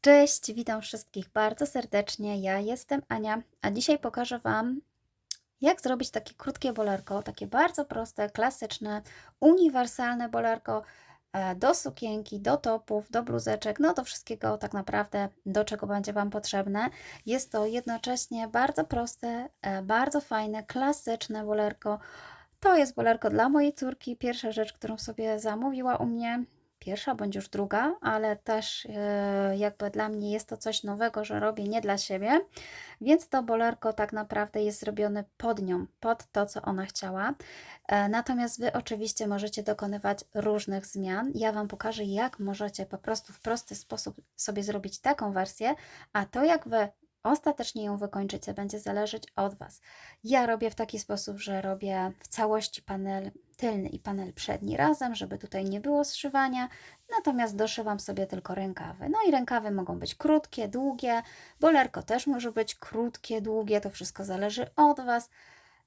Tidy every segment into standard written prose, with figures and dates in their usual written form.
Cześć, witam wszystkich bardzo serdecznie. Ja jestem Ania, a dzisiaj pokażę Wam, jak zrobić takie krótkie bolerko, takie bardzo proste, klasyczne, uniwersalne bolerko do sukienki, do topów, do bluzeczek, no do wszystkiego tak naprawdę, do czego będzie Wam potrzebne. Jest to jednocześnie bardzo proste, bardzo fajne, klasyczne bolerko. To jest bolerko dla mojej córki. Pierwsza rzecz, którą sobie zamówiła u mnie. Pierwsza bądź już druga, ale też jakby dla mnie jest to coś nowego, że robię nie dla siebie, więc to bolerko tak naprawdę jest zrobione pod nią, pod to, co ona chciała. Natomiast Wy oczywiście możecie dokonywać różnych zmian. Ja Wam pokażę, jak możecie po prostu w prosty sposób sobie zrobić taką wersję, a to, jak Wy ostatecznie ją wykończycie, będzie zależeć od Was. Ja robię w taki sposób, że robię w całości panel tylny i panel przedni razem, żeby tutaj nie było zszywania, natomiast doszywam sobie tylko rękawy. No i rękawy mogą być krótkie, długie, bolerko też może być krótkie, długie, to wszystko zależy od Was.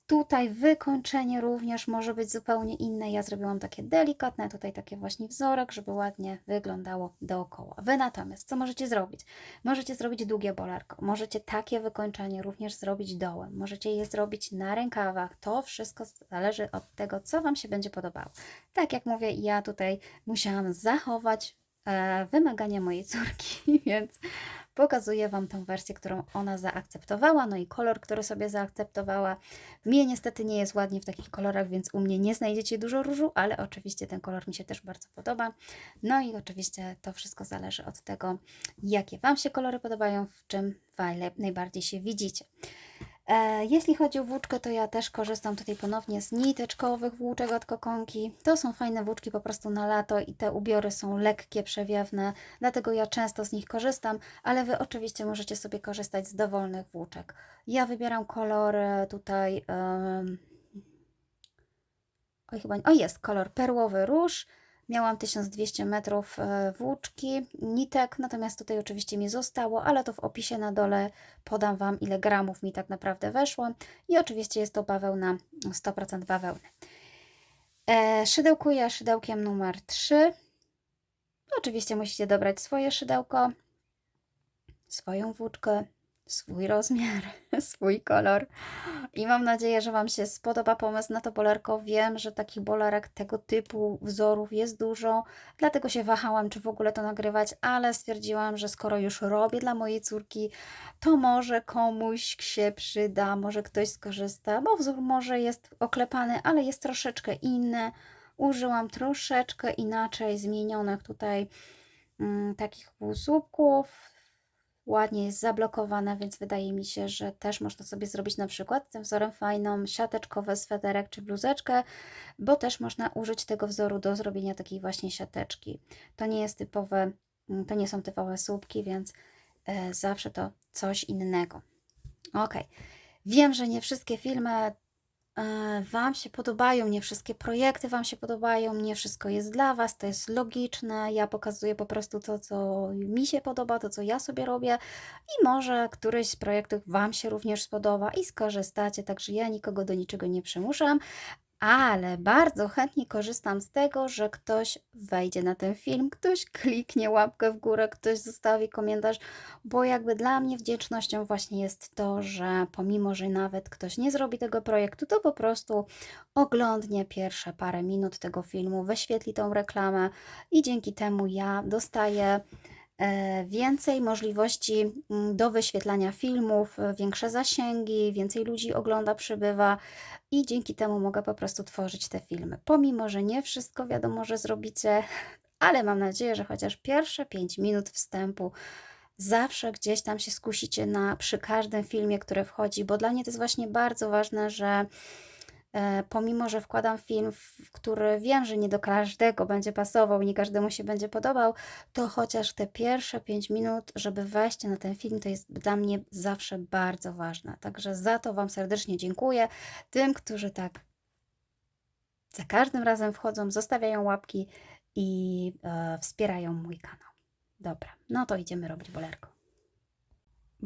Tutaj wykończenie również może być zupełnie inne. Ja zrobiłam takie delikatne, tutaj takie właśnie wzorek, żeby ładnie wyglądało dookoła. Wy natomiast co możecie zrobić? Możecie zrobić długie bolerko, możecie takie wykończenie również zrobić dołem, możecie je zrobić na rękawach. To wszystko zależy od tego, co Wam się będzie podobało. Tak jak mówię, ja tutaj musiałam zachować wymagania mojej córki, więc pokazuję Wam tą wersję, którą ona zaakceptowała, no i kolor, który sobie zaakceptowała. Mnie niestety nie jest ładnie w takich kolorach, więc u mnie nie znajdziecie dużo różu, ale oczywiście ten kolor mi się też bardzo podoba. No i oczywiście to wszystko zależy od tego, jakie Wam się kolory podobają, w czym najbardziej się widzicie. Jeśli chodzi o włóczkę, to ja też korzystam tutaj ponownie z niteczkowych włóczek od Kokonki. To są fajne włóczki po prostu na lato i te ubiory są lekkie, przewiewne, dlatego ja często z nich korzystam, ale Wy oczywiście możecie sobie korzystać z dowolnych włóczek. Ja wybieram kolor tutaj, jest kolor perłowy róż. Miałam 1200 metrów włóczki, nitek, natomiast tutaj oczywiście mi zostało, ale to w opisie na dole podam Wam, ile gramów mi tak naprawdę weszło. I oczywiście jest to bawełna, 100% bawełny. Szydełkuję szydełkiem numer 3. Oczywiście musicie dobrać swoje szydełko, swoją włóczkę, swój rozmiar, swój kolor. I mam nadzieję, że Wam się spodoba pomysł na to bolerko. Wiem, że takich bolerek tego typu wzorów jest dużo, dlatego się wahałam, czy w ogóle to nagrywać, ale stwierdziłam, że skoro już robię dla mojej córki, to może komuś się przyda, może ktoś skorzysta, bo wzór może jest oklepany, ale jest troszeczkę inny. Użyłam troszeczkę inaczej zmienionych tutaj takich półsłupków. Ładnie jest zablokowana, więc wydaje mi się, że też można sobie zrobić na przykład tym wzorem fajną siateczkowy sweterek czy bluzeczkę, bo też można użyć tego wzoru do zrobienia takiej właśnie siateczki. To nie jest typowe, to nie są typowe słupki, więc zawsze to coś innego. Ok, wiem, że nie wszystkie filmy Wam się podobają, nie wszystkie projekty Wam się podobają, nie wszystko jest dla Was, to jest logiczne. Ja pokazuję po prostu to, co mi się podoba, to, co ja sobie robię i może któryś z projektów Wam się również spodoba i skorzystacie, także ja nikogo do niczego nie przymuszam, ale bardzo chętnie korzystam z tego, że ktoś wejdzie na ten film, ktoś kliknie łapkę w górę, ktoś zostawi komentarz, bo jakby dla mnie wdzięcznością właśnie jest to, że pomimo, że nawet ktoś nie zrobi tego projektu, to po prostu oglądnie pierwsze parę minut tego filmu, wyświetli tą reklamę i dzięki temu ja dostaję więcej możliwości do wyświetlania filmów, większe zasięgi, więcej ludzi ogląda, przybywa i dzięki temu mogę po prostu tworzyć te filmy. Pomimo, że nie wszystko wiadomo, że zrobicie, ale mam nadzieję, że chociaż pierwsze 5 minut wstępu zawsze gdzieś tam się skusicie przy każdym filmie, który wchodzi, bo dla mnie to jest właśnie bardzo ważne, że pomimo, że wkładam film, który wiem, że nie do każdego będzie pasował, nie każdemu się będzie podobał, to chociaż te pierwsze 5 minut, żeby wejść na ten film, to jest dla mnie zawsze bardzo ważne. Także za to Wam serdecznie dziękuję. Tym, którzy tak za każdym razem wchodzą, zostawiają łapki i wspierają mój kanał. Dobra, no to idziemy robić bolerko.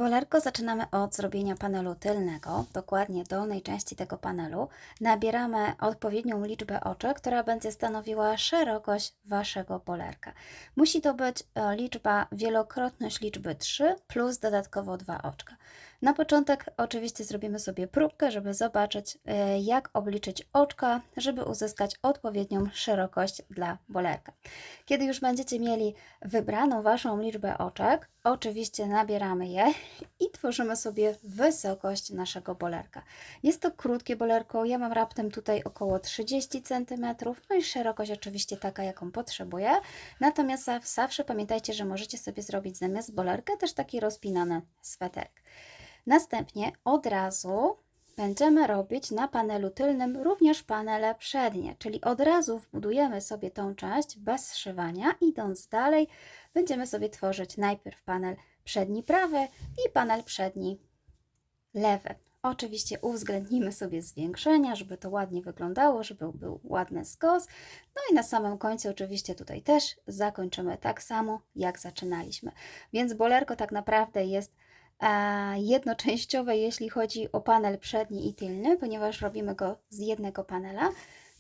Bolerko zaczynamy od zrobienia panelu tylnego, dokładnie dolnej części tego panelu. Nabieramy odpowiednią liczbę oczek, która będzie stanowiła szerokość Waszego bolerka. Musi to być liczba, wielokrotność liczby 3 plus dodatkowo 2 oczka. Na początek oczywiście zrobimy sobie próbkę, żeby zobaczyć, jak obliczyć oczka, żeby uzyskać odpowiednią szerokość dla bolerka. Kiedy już będziecie mieli wybraną Waszą liczbę oczek, oczywiście nabieramy je i tworzymy sobie wysokość naszego bolerka. Jest to krótkie bolerko, ja mam raptem tutaj około 30 cm, no i szerokość oczywiście taka, jaką potrzebuję. Natomiast zawsze pamiętajcie, że możecie sobie zrobić zamiast bolerka też taki rozpinany sweterek. Następnie od razu będziemy robić na panelu tylnym również panele przednie, czyli od razu wbudujemy sobie tą część bez zszywania. Idąc dalej, będziemy sobie tworzyć najpierw panel przedni prawy i panel przedni lewy. Oczywiście uwzględnimy sobie zwiększenia, żeby to ładnie wyglądało, żeby był ładny skos. No i na samym końcu oczywiście tutaj też zakończymy tak samo, jak zaczynaliśmy. Więc bolerko tak naprawdę jest jednoczęściowe, jeśli chodzi o panel przedni i tylny, ponieważ robimy go z jednego panela.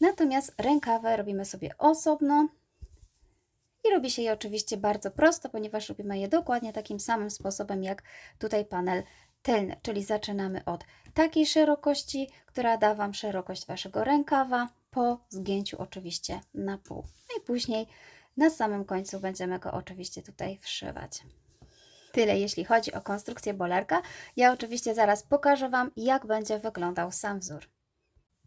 Natomiast rękawy robimy sobie osobno i robi się je oczywiście bardzo prosto, ponieważ robimy je dokładnie takim samym sposobem jak tutaj panel tylny, czyli zaczynamy od takiej szerokości, która da Wam szerokość Waszego rękawa, po zgięciu oczywiście na pół. No i później na samym końcu będziemy go oczywiście tutaj wszywać. Tyle jeśli chodzi o konstrukcję bolerka. Ja oczywiście zaraz pokażę Wam, jak będzie wyglądał sam wzór.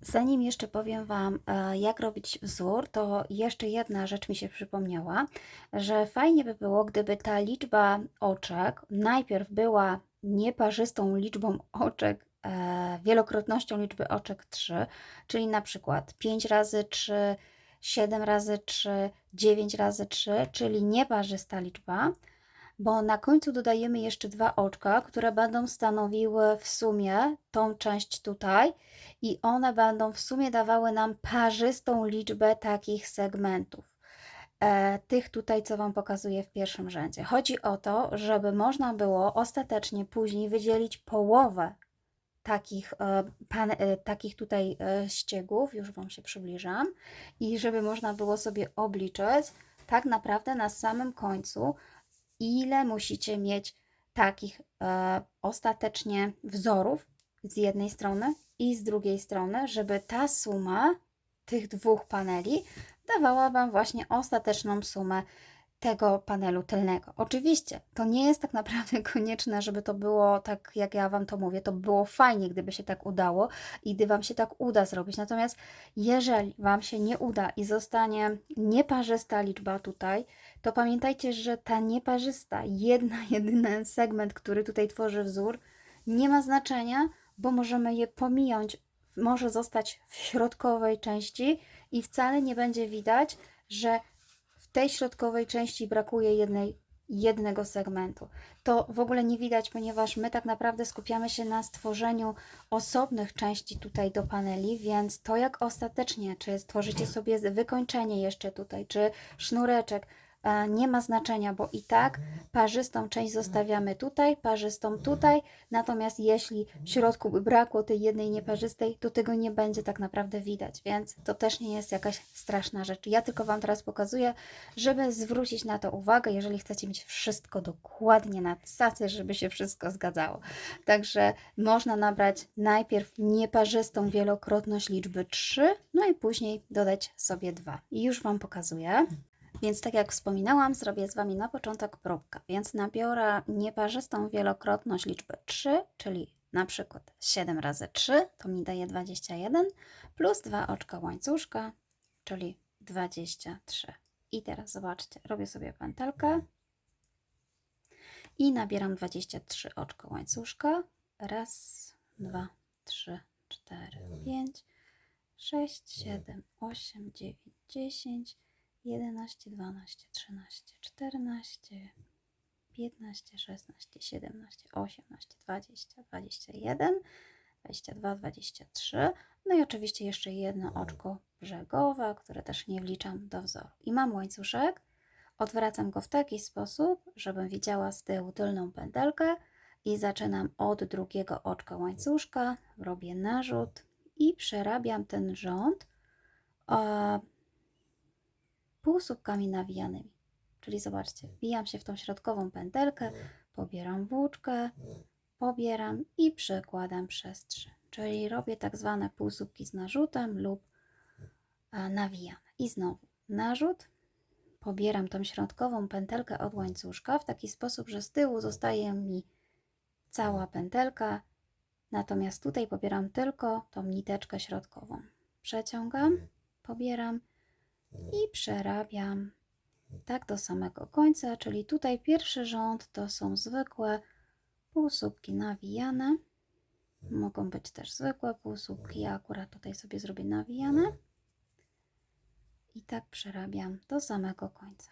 Zanim jeszcze powiem Wam, jak robić wzór, to jeszcze jedna rzecz mi się przypomniała, że fajnie by było, gdyby ta liczba oczek najpierw była nieparzystą liczbą oczek, wielokrotnością liczby oczek 3, czyli na przykład 5 razy 3, 7 razy 3, 9 razy 3, czyli nieparzysta liczba, bo na końcu dodajemy jeszcze 2 oczka, które będą stanowiły w sumie tą część tutaj i one będą w sumie dawały nam parzystą liczbę takich segmentów. Tych tutaj, co Wam pokazuję w pierwszym rzędzie. Chodzi o to, żeby można było ostatecznie później wydzielić połowę takich tutaj ściegów, już Wam się przybliżam, i żeby można było sobie obliczyć tak naprawdę na samym końcu, ile musicie mieć takich ostatecznie wzorów z jednej strony i z drugiej strony, żeby ta suma tych dwóch paneli dawała Wam właśnie ostateczną sumę tego panelu tylnego. Oczywiście to nie jest tak naprawdę konieczne, żeby to było tak, jak ja Wam to mówię. To było fajnie, gdyby się tak udało i gdy Wam się tak uda zrobić. Natomiast jeżeli Wam się nie uda i zostanie nieparzysta liczba tutaj, to pamiętajcie, że ta nieparzysta, jedyny segment, który tutaj tworzy wzór, nie ma znaczenia, bo możemy je pominąć. Może zostać w środkowej części i wcale nie będzie widać, że w tej środkowej części brakuje jednego segmentu. To w ogóle nie widać, ponieważ my tak naprawdę skupiamy się na stworzeniu osobnych części tutaj do paneli, więc to jak ostatecznie, czy stworzycie sobie wykończenie jeszcze tutaj, czy sznureczek, nie ma znaczenia, bo i tak parzystą część zostawiamy tutaj, parzystą tutaj, natomiast jeśli w środku by brakło tej jednej nieparzystej, to tego nie będzie tak naprawdę widać, więc to też nie jest jakaś straszna rzecz. Ja tylko Wam teraz pokazuję, żeby zwrócić na to uwagę, jeżeli chcecie mieć wszystko dokładnie na cacy, żeby się wszystko zgadzało. Także można nabrać najpierw nieparzystą wielokrotność liczby 3, no i później dodać sobie 2. I już Wam pokazuję. Więc tak jak wspominałam, zrobię z Wami na początek próbkę. Więc nabiorę nieparzystą wielokrotność liczby 3, czyli na przykład 7 razy 3, to mi daje 21, plus 2 oczka łańcuszka, czyli 23. I teraz zobaczcie, robię sobie pętelkę i nabieram 23 oczka łańcuszka. Raz, 2, 3, 4, 5, 6, 7, 8, 9, 10, 11, 12, 13, 14, 15, 16, 17, 18, 20, 21, 22, 23. No i oczywiście jeszcze jedno oczko brzegowe, które też nie wliczam do wzoru. I mam łańcuszek, odwracam go w taki sposób, żebym widziała z tyłu tylną pętelkę i zaczynam od drugiego oczka łańcuszka, robię narzut i przerabiam ten rząd półsłupkami nawijanymi. Czyli zobaczcie, wbijam się w tą środkową pętelkę, pobieram włóczkę, pobieram i przekładam przez 3. Czyli robię tak zwane półsłupki z narzutem lub nawijane. I znowu narzut, pobieram tą środkową pętelkę od łańcuszka w taki sposób, że z tyłu zostaje mi cała pętelka, natomiast tutaj pobieram tylko tą niteczkę środkową. Przeciągam, pobieram i przerabiam tak do samego końca, czyli tutaj pierwszy rząd to są zwykłe półsłupki nawijane. Mogą być też zwykłe półsłupki, ja akurat tutaj sobie zrobię nawijane. I tak przerabiam do samego końca.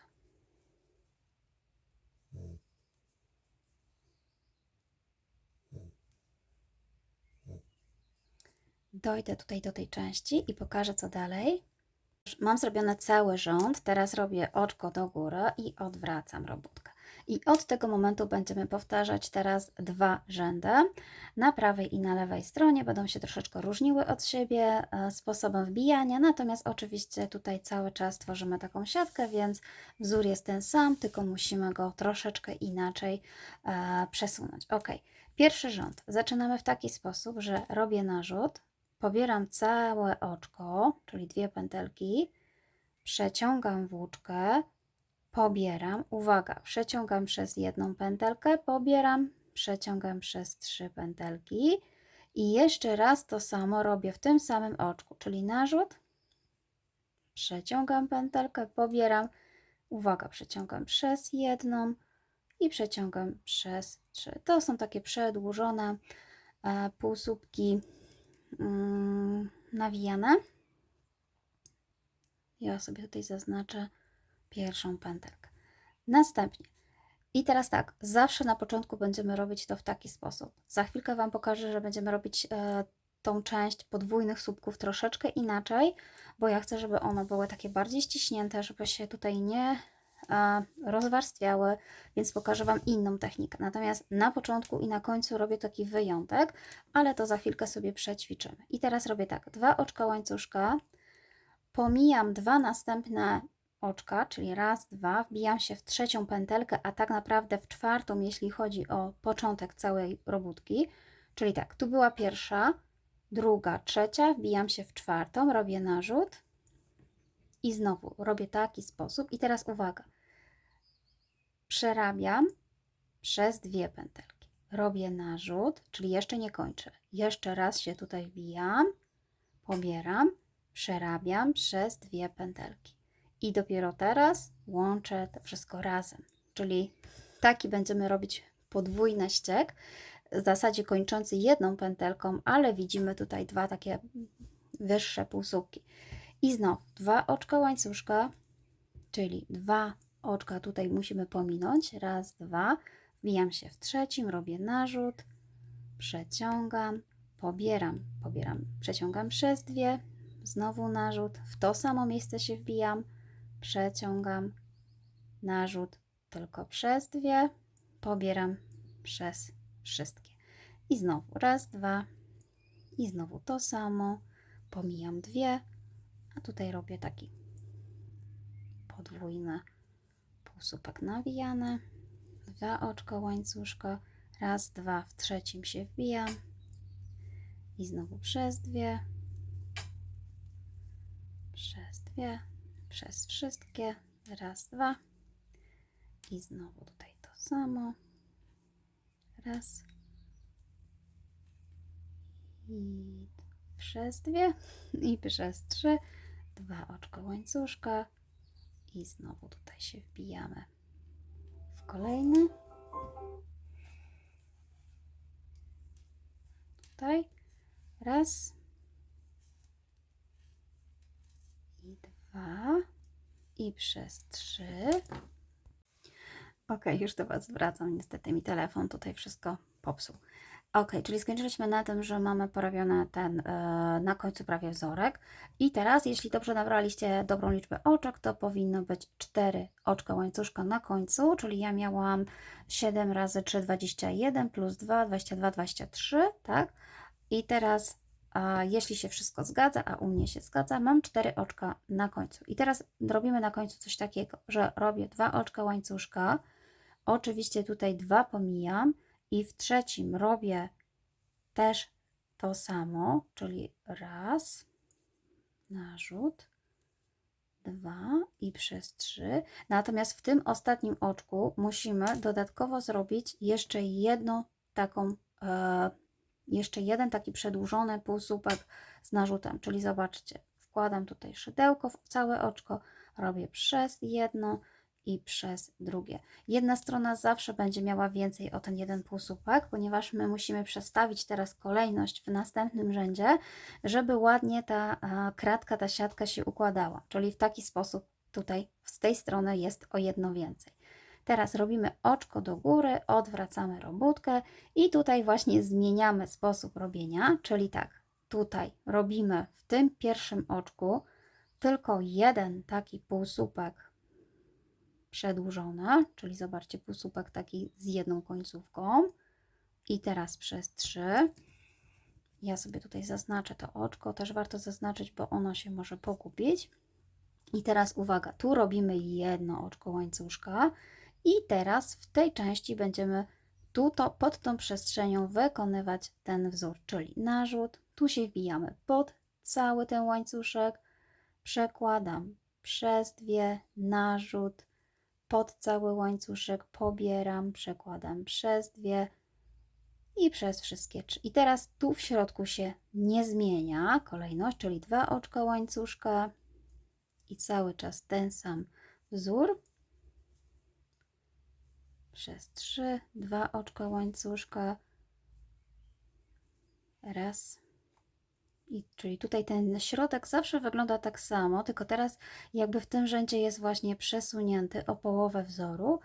Dojdę tutaj do tej części i pokażę, co dalej. Mam zrobiony cały rząd, teraz robię oczko do góry i odwracam robótkę. I od tego momentu będziemy powtarzać teraz 2 rzędy. Na prawej i na lewej stronie będą się troszeczkę różniły od siebie sposobem wbijania, natomiast oczywiście tutaj cały czas tworzymy taką siatkę, więc wzór jest ten sam, tylko musimy go troszeczkę inaczej przesunąć. Ok, pierwszy rząd zaczynamy w taki sposób, że robię narzut, pobieram całe oczko, czyli 2 pętelki, przeciągam włóczkę, pobieram, uwaga, przeciągam przez 1 pętelkę, pobieram, przeciągam przez 3 pętelki i jeszcze raz to samo robię w tym samym oczku, czyli narzut, przeciągam pętelkę, pobieram, uwaga, przeciągam przez 1 i przeciągam przez 3. To są takie przedłużone półsłupki nawijane. Ja sobie tutaj zaznaczę pierwszą pętelkę. Następnie i teraz tak, zawsze na początku będziemy robić to w taki sposób. Za chwilkę Wam pokażę, że będziemy robić tą część podwójnych słupków troszeczkę inaczej, bo ja chcę, żeby one były takie bardziej ściśnięte, żeby się tutaj nie rozwarstwiały, więc pokażę Wam inną technikę. Natomiast na początku i na końcu robię taki wyjątek, ale to za chwilkę sobie przećwiczymy. I teraz robię tak, 2 oczka łańcuszka, pomijam 2 następne oczka, czyli raz, 2, wbijam się w 3. pętelkę, a tak naprawdę w 4., jeśli chodzi o początek całej robótki, czyli tak, tu była pierwsza, druga, trzecia, wbijam się w 4., robię narzut i znowu robię taki sposób i teraz uwaga, przerabiam przez 2 pętelki, robię narzut, czyli jeszcze nie kończę, jeszcze raz się tutaj wbijam, pobieram, przerabiam przez 2 pętelki i dopiero teraz łączę to wszystko razem, czyli taki będziemy robić podwójny ściek, w zasadzie kończący 1 pętelką, ale widzimy tutaj 2 takie wyższe półsłupki i znowu 2 oczka łańcuszka, czyli 2 oczka tutaj musimy pominąć, raz, 2, wbijam się w 3., robię narzut, przeciągam, pobieram, przeciągam przez 2, znowu narzut, w to samo miejsce się wbijam, przeciągam, narzut, tylko przez 2, pobieram przez wszystkie. I znowu raz, 2 i znowu to samo, pomijam 2, a tutaj robię taki podwójny półsłupek nawijany, 2 oczka łańcuszka, raz, 2, w 3. się wbijam i znowu przez 2, przez 2, przez wszystkie, raz, 2 i znowu tutaj to samo, raz i przez 2 i przez 3, 2 oczka łańcuszka i znowu tutaj się wbijamy w kolejny, tutaj raz i 2 i przez 3. Ok, już do Was wracam. Niestety mi telefon tutaj wszystko popsuł. Ok, czyli skończyliśmy na tym, że mamy porobiony ten na końcu prawie wzorek. I teraz, jeśli dobrze nabraliście dobrą liczbę oczek, to powinno być 4 oczka łańcuszka na końcu, czyli ja miałam 7 razy 3, 21 plus 2, 22, 23, tak? I teraz, jeśli się wszystko zgadza, a u mnie się zgadza, mam 4 oczka na końcu. I teraz robimy na końcu coś takiego, że robię 2 oczka łańcuszka, oczywiście tutaj 2 pomijam i w trzecim robię też to samo, czyli raz, narzut, 2 i przez 3. Natomiast w tym ostatnim oczku musimy dodatkowo zrobić jeszcze jedną taką, jeszcze jeden taki przedłużony półsłupek z narzutem, czyli zobaczcie, wkładam tutaj szydełko w całe oczko, robię przez jedno i przez drugie. Jedna strona zawsze będzie miała więcej o ten jeden półsłupek, ponieważ my musimy przestawić teraz kolejność w następnym rzędzie, żeby ładnie ta kratka, ta siatka się układała. Czyli w taki sposób tutaj z tej strony jest o jedno więcej. Teraz robimy oczko do góry, odwracamy robótkę i tutaj właśnie zmieniamy sposób robienia, czyli tak, tutaj robimy w tym pierwszym oczku tylko jeden taki półsłupek przedłużony, czyli zobaczcie, półsłupek taki z jedną końcówką i teraz przez 3. Ja sobie tutaj zaznaczę to oczko, też warto zaznaczyć, bo ono się może pogubić. I teraz uwaga, tu robimy jedno oczko łańcuszka i teraz w tej części będziemy pod tą przestrzenią wykonywać ten wzór, czyli narzut, tu się wbijamy pod cały ten łańcuszek, przekładam przez 2, narzut, pod cały łańcuszek pobieram, przekładam przez 2 i przez wszystkie 3. I teraz tu w środku się nie zmienia kolejność, czyli 2 oczka łańcuszka i cały czas ten sam wzór. Przez 3, 2 oczka łańcuszka, raz. I czyli tutaj ten środek zawsze wygląda tak samo, tylko teraz jakby w tym rzędzie jest właśnie przesunięty o połowę wzoru,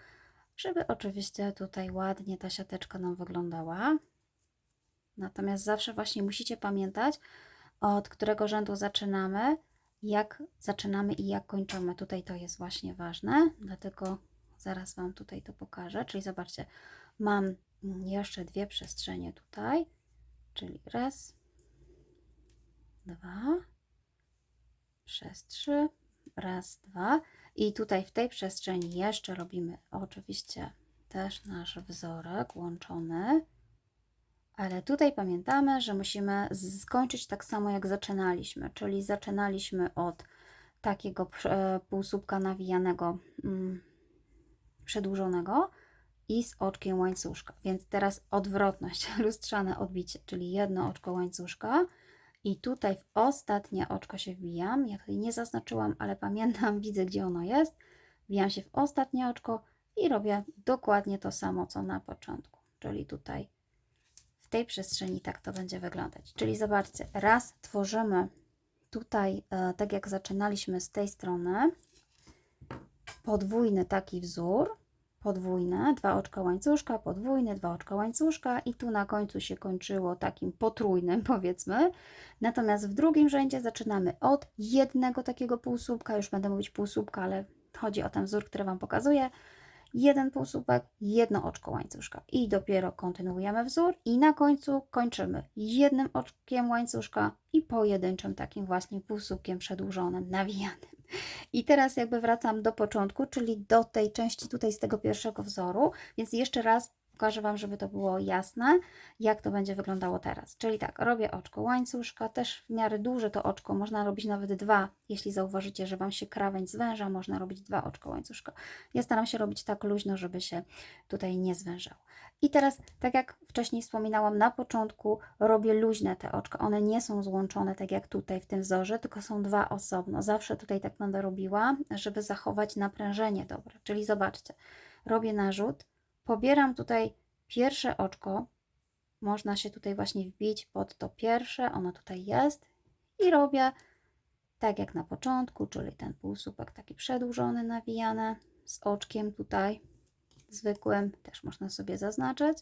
żeby oczywiście tutaj ładnie ta siateczka nam wyglądała. Natomiast zawsze właśnie musicie pamiętać, od którego rzędu zaczynamy, jak zaczynamy i jak kończymy. Tutaj to jest właśnie ważne, dlatego zaraz Wam tutaj to pokażę. Czyli zobaczcie, mam jeszcze 2 przestrzenie tutaj, czyli raz, 2, przez 3, raz, 2 i tutaj w tej przestrzeni jeszcze robimy oczywiście też nasz wzorek łączony, ale tutaj pamiętamy, że musimy skończyć tak samo jak zaczynaliśmy, czyli zaczynaliśmy od takiego półsłupka nawijanego przedłużonego i z oczkiem łańcuszka, więc teraz odwrotność, lustrzane odbicie, czyli jedno oczko łańcuszka i tutaj w ostatnie oczko się wbijam. Ja tutaj nie zaznaczyłam, ale pamiętam, widzę gdzie ono jest. Wbijam się w ostatnie oczko i robię dokładnie to samo co na początku, czyli tutaj w tej przestrzeni tak to będzie wyglądać. Czyli zobaczcie, raz tworzymy tutaj, tak jak zaczynaliśmy z tej strony, podwójny taki wzór, podwójne, 2 oczka łańcuszka, podwójne, 2 oczka łańcuszka i tu na końcu się kończyło takim potrójnym, powiedzmy. Natomiast w drugim rzędzie zaczynamy od jednego takiego półsłupka, już będę mówić półsłupka, ale chodzi o ten wzór, który Wam pokazuję. Jeden półsłupek, jedno oczko łańcuszka i dopiero kontynuujemy wzór i na końcu kończymy jednym oczkiem łańcuszka i pojedynczym takim właśnie półsłupkiem przedłużonym, nawijanym. I teraz jakby wracam do początku, czyli do tej części tutaj z tego pierwszego wzoru, więc jeszcze raz pokażę Wam, żeby to było jasne, jak to będzie wyglądało teraz. Czyli tak, robię oczko łańcuszka, też w miarę duże to oczko, można robić nawet 2, jeśli zauważycie, że Wam się krawędź zwęża, można robić 2 oczko łańcuszka. Ja staram się robić tak luźno, żeby się tutaj nie zwężało. I teraz, tak jak wcześniej wspominałam na początku, robię luźne te oczka, one nie są złączone tak jak tutaj w tym wzorze, tylko są 2 osobno. Zawsze tutaj tak będę robiła, żeby zachować naprężenie dobre. Czyli zobaczcie, robię narzut, pobieram tutaj pierwsze oczko, można się tutaj właśnie wbić pod to pierwsze, ono tutaj jest i robię tak jak na początku, czyli ten półsłupek taki przedłużony, nawijany z oczkiem tutaj zwykłym, też można sobie zaznaczyć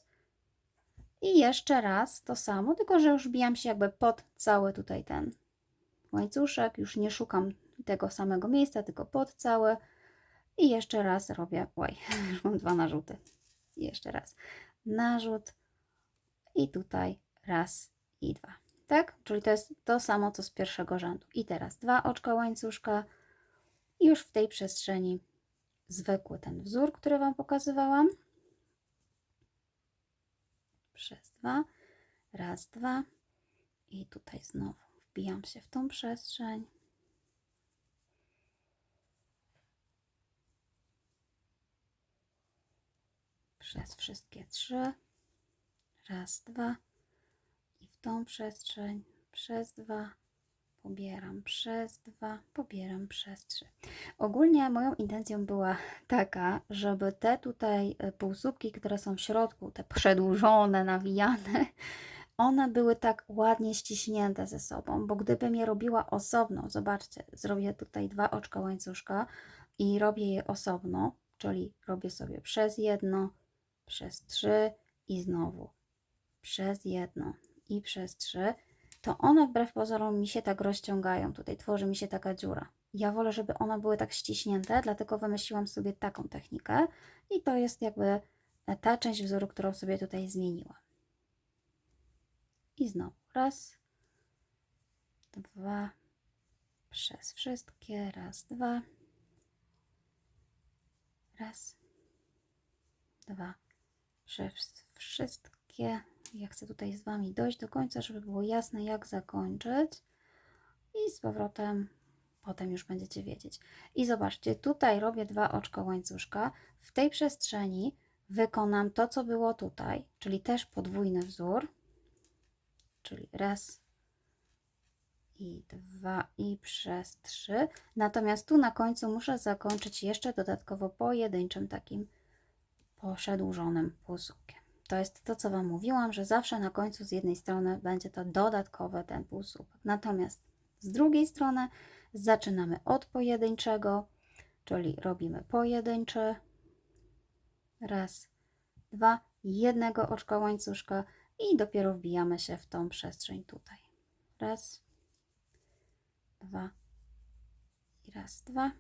I jeszcze raz to samo, tylko że już wbijam się jakby pod cały tutaj ten łańcuszek, już nie szukam tego samego miejsca, tylko pod cały. I jeszcze raz robię, oj, już mam 2 narzuty. I jeszcze raz narzut i tutaj raz i 2. Tak? Czyli to jest to samo, co z pierwszego rzędu. I teraz 2 oczka łańcuszka i już w tej przestrzeni zwykły ten wzór, który Wam pokazywałam. Przez 2, raz, 2 i tutaj znowu wbijam się w tą przestrzeń. Przez wszystkie 3, raz, 2 i w tą przestrzeń, przez 2, pobieram przez 2, pobieram przez 3. Ogólnie moją intencją była taka, żeby te tutaj półsłupki, które są w środku, te przedłużone, nawijane, one były tak ładnie ściśnięte ze sobą, bo gdybym je robiła osobno, zobaczcie, zrobię tutaj 2 oczka łańcuszka i robię je osobno, czyli robię sobie przez 1, przez 3 i znowu przez 1 i przez 3, to one wbrew pozorom mi się tak rozciągają. Tutaj tworzy mi się taka dziura. Ja wolę, żeby one były tak ściśnięte, dlatego wymyśliłam sobie taką technikę i to jest jakby ta część wzoru, którą sobie tutaj zmieniłam. I znowu raz, 2, przez wszystkie, raz, 2, raz, 2, przez wszystkie. Ja chcę tutaj z Wami dojść do końca, żeby było jasne, jak zakończyć. I z powrotem potem już będziecie wiedzieć. I zobaczcie, tutaj robię 2 oczka łańcuszka. W tej przestrzeni wykonam to, co było tutaj, czyli też podwójny wzór. Czyli raz i 2 i przez 3. Natomiast tu na końcu muszę zakończyć jeszcze dodatkowo pojedynczym takim przedłużonym półsłupkiem. To jest to, co Wam mówiłam, że zawsze na końcu z jednej strony będzie to dodatkowe ten półsłupek. Natomiast z drugiej strony zaczynamy od pojedynczego, czyli robimy pojedynczy, raz, 2, jednego oczka łańcuszka i dopiero wbijamy się w tą przestrzeń tutaj. Raz, 2 i raz, 2.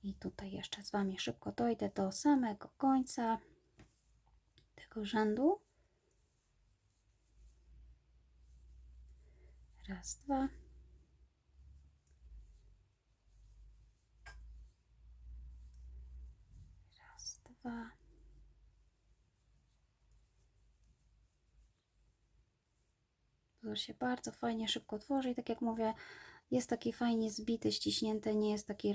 I tutaj jeszcze z Wami szybko dojdę do samego końca tego rzędu. Raz, 2. Raz, 2. To się bardzo fajnie, szybko tworzy i tak jak mówię, jest taki fajnie zbity, ściśnięty, nie jest taki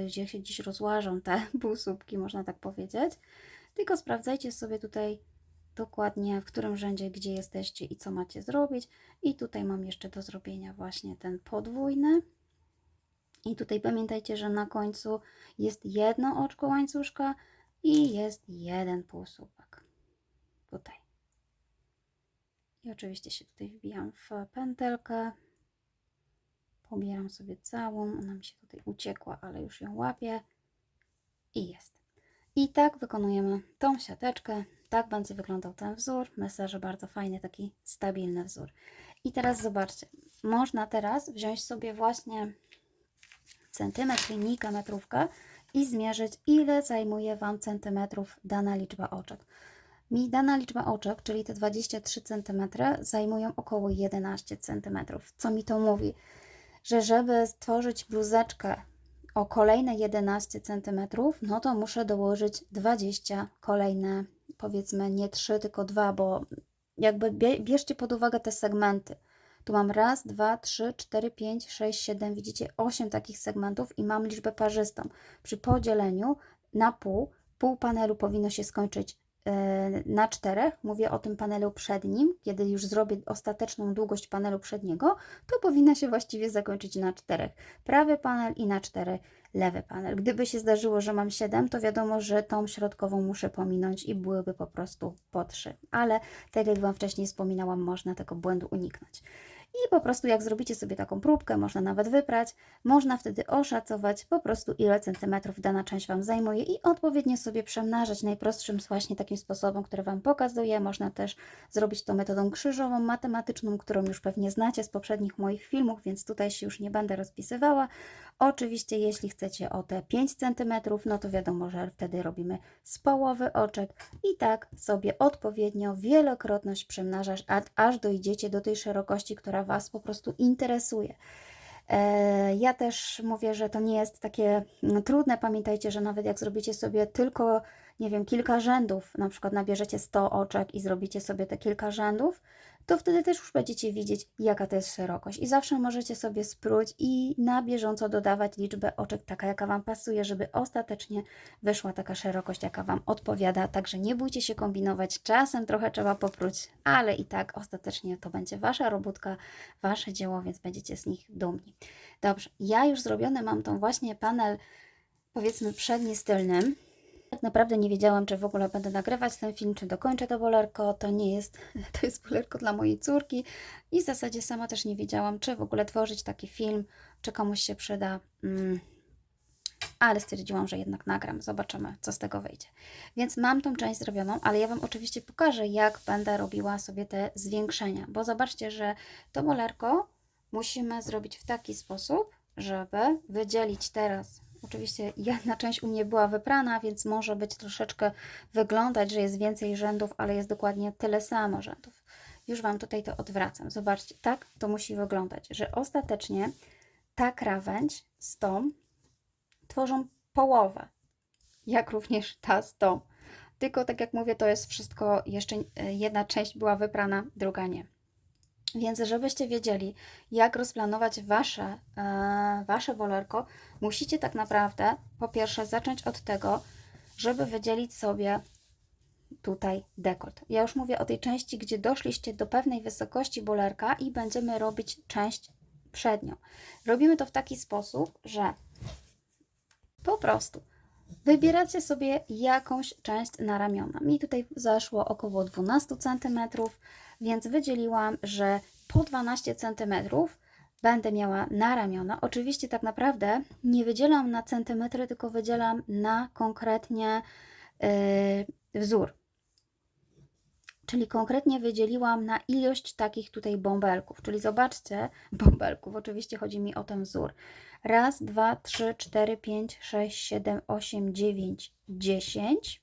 że się gdzieś rozłażą te półsłupki, można tak powiedzieć. Tylko sprawdzajcie sobie tutaj dokładnie, w którym rzędzie, gdzie jesteście i co macie zrobić. I tutaj mam jeszcze do zrobienia właśnie ten podwójny. I tutaj pamiętajcie, że na końcu jest jedno oczko łańcuszka i jest jeden półsłupek. Tutaj. I oczywiście się tutaj wbijam w pętelkę. Pobieram sobie całą. Ona mi się tutaj uciekła, ale już ją łapię. I jest. I tak wykonujemy tą siateczkę. Tak będzie wyglądał ten wzór. Myślę, że bardzo fajny, taki stabilny wzór. I teraz zobaczcie. Można teraz wziąć sobie właśnie centymetr, linijkę, metrówkę i zmierzyć, ile zajmuje Wam centymetrów dana liczba oczek. Mi dana liczba oczek, czyli te 23 cm, zajmują około 11 cm. Co mi to mówi? Że żeby stworzyć bluzeczkę o kolejne 11 cm, no to muszę dołożyć 20 kolejne, powiedzmy nie 3, tylko 2, bo jakby bierzcie pod uwagę te segmenty. Tu mam raz, 2, 3, 4, 5, 6, 7, widzicie 8 takich segmentów i mam liczbę parzystą. Przy podzieleniu na pół panelu powinno się skończyć na 4, mówię o tym panelu przednim, kiedy już zrobię ostateczną długość panelu przedniego, to powinna się właściwie zakończyć na 4. Prawy panel i na 4 lewy panel. Gdyby się zdarzyło, że mam 7, to wiadomo, że tą środkową muszę pominąć i byłyby po prostu po 3. Ale tak jak Wam wcześniej wspominałam, można tego błędu uniknąć. I po prostu jak zrobicie sobie taką próbkę, można nawet wyprać, można wtedy oszacować po prostu ile centymetrów dana część Wam zajmuje i odpowiednio sobie przemnażać najprostszym właśnie takim sposobem, który Wam pokazuję. Można też zrobić to metodą krzyżową, matematyczną, którą już pewnie znacie z poprzednich moich filmów, więc tutaj się już nie będę rozpisywała. Oczywiście jeśli chcecie o te 5 cm, no to wiadomo, że wtedy robimy z połowy oczek i tak sobie odpowiednio wielokrotność przemnażasz, aż dojdziecie do tej szerokości, która Was po prostu interesuje. Ja też mówię, że to nie jest takie trudne. Pamiętajcie, że nawet jak zrobicie sobie tylko, nie wiem, kilka rzędów, na przykład nabierzecie 100 oczek i zrobicie sobie te kilka rzędów, to wtedy też już będziecie widzieć, jaka to jest szerokość. I zawsze możecie sobie spróć i na bieżąco dodawać liczbę oczek taka, jaka Wam pasuje, żeby ostatecznie wyszła taka szerokość, jaka Wam odpowiada. Także nie bójcie się kombinować, czasem trochę trzeba popróć, ale i tak ostatecznie to będzie Wasza robótka, Wasze dzieło, więc będziecie z nich dumni. Dobrze, ja już zrobiony mam tą właśnie panel, powiedzmy przedni z tylnym. Tak naprawdę nie wiedziałam, czy w ogóle będę nagrywać ten film, czy dokończę to bolerko. To nie jest, to jest bolerko dla mojej córki i w zasadzie sama też nie wiedziałam, czy w ogóle tworzyć taki film, czy komuś się przyda. Ale stwierdziłam, że jednak nagram. Zobaczymy, co z tego wyjdzie. Więc mam tą część zrobioną, ale ja Wam oczywiście pokażę, jak będę robiła sobie te zwiększenia, bo zobaczcie, że to bolerko musimy zrobić w taki sposób, żeby wydzielić teraz. Oczywiście jedna część u mnie była wyprana, więc może być troszeczkę wyglądać, że jest więcej rzędów, ale jest dokładnie tyle samo rzędów. Już Wam tutaj to odwracam. Zobaczcie, tak to musi wyglądać, że ostatecznie ta krawędź z tą tworzą połowę, jak również ta z tą. Tylko tak jak mówię, to jest wszystko, jeszcze jedna część była wyprana, druga nie. Więc żebyście wiedzieli, jak rozplanować wasze bolerko, musicie tak naprawdę po pierwsze zacząć od tego, żeby wydzielić sobie tutaj dekolt. Ja już mówię o tej części, gdzie doszliście do pewnej wysokości bolerka i będziemy robić część przednią. Robimy to w taki sposób, że po prostu wybieracie sobie jakąś część na ramiona. Mi tutaj zaszło około 12 cm, więc wydzieliłam, że po 12 cm będę miała na ramiona. Oczywiście tak naprawdę nie wydzielam na centymetry, tylko wydzielam na konkretnie wzór. Czyli konkretnie wydzieliłam na ilość takich tutaj bąbelków. Czyli zobaczcie, bąbelków, oczywiście chodzi mi o ten wzór. Raz, dwa, trzy, 4, 5, 6, 7, 8, 9, 10.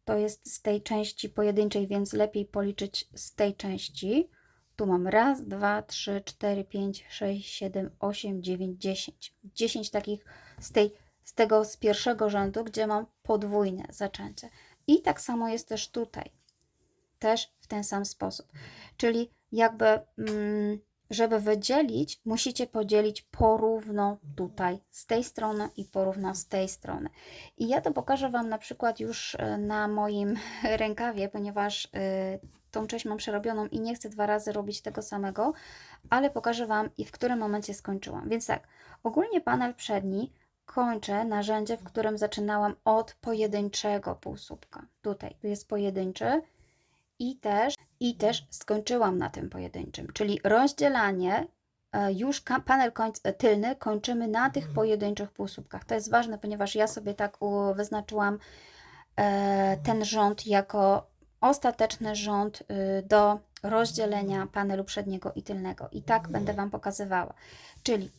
To jest z tej części pojedynczej, więc lepiej policzyć z tej części. Tu mam raz, dwa, 3, 4, 5, 6, 7, 8, 9, 10. 10 takich z pierwszego rzędu, gdzie mam podwójne zaczęcie. I tak samo jest też tutaj. Też w ten sam sposób. Czyli jakby, żeby wydzielić, musicie podzielić porówno tutaj z tej strony i porówno z tej strony. I ja to pokażę Wam na przykład już na moim rękawie, ponieważ tą część mam przerobioną i nie chcę 2 razy robić tego samego, ale pokażę Wam i w którym momencie skończyłam. Więc tak, ogólnie panel przedni kończę narzędzie, w którym zaczynałam od pojedynczego półsłupka. Tutaj, tu jest pojedynczy i też skończyłam na tym pojedynczym, czyli rozdzielanie, już panel tylny kończymy na tych pojedynczych półsłupkach. To jest ważne, ponieważ ja sobie tak wyznaczyłam ten rząd jako ostateczny rząd do rozdzielenia panelu przedniego i tylnego. I tak będę Wam pokazywała. Czyli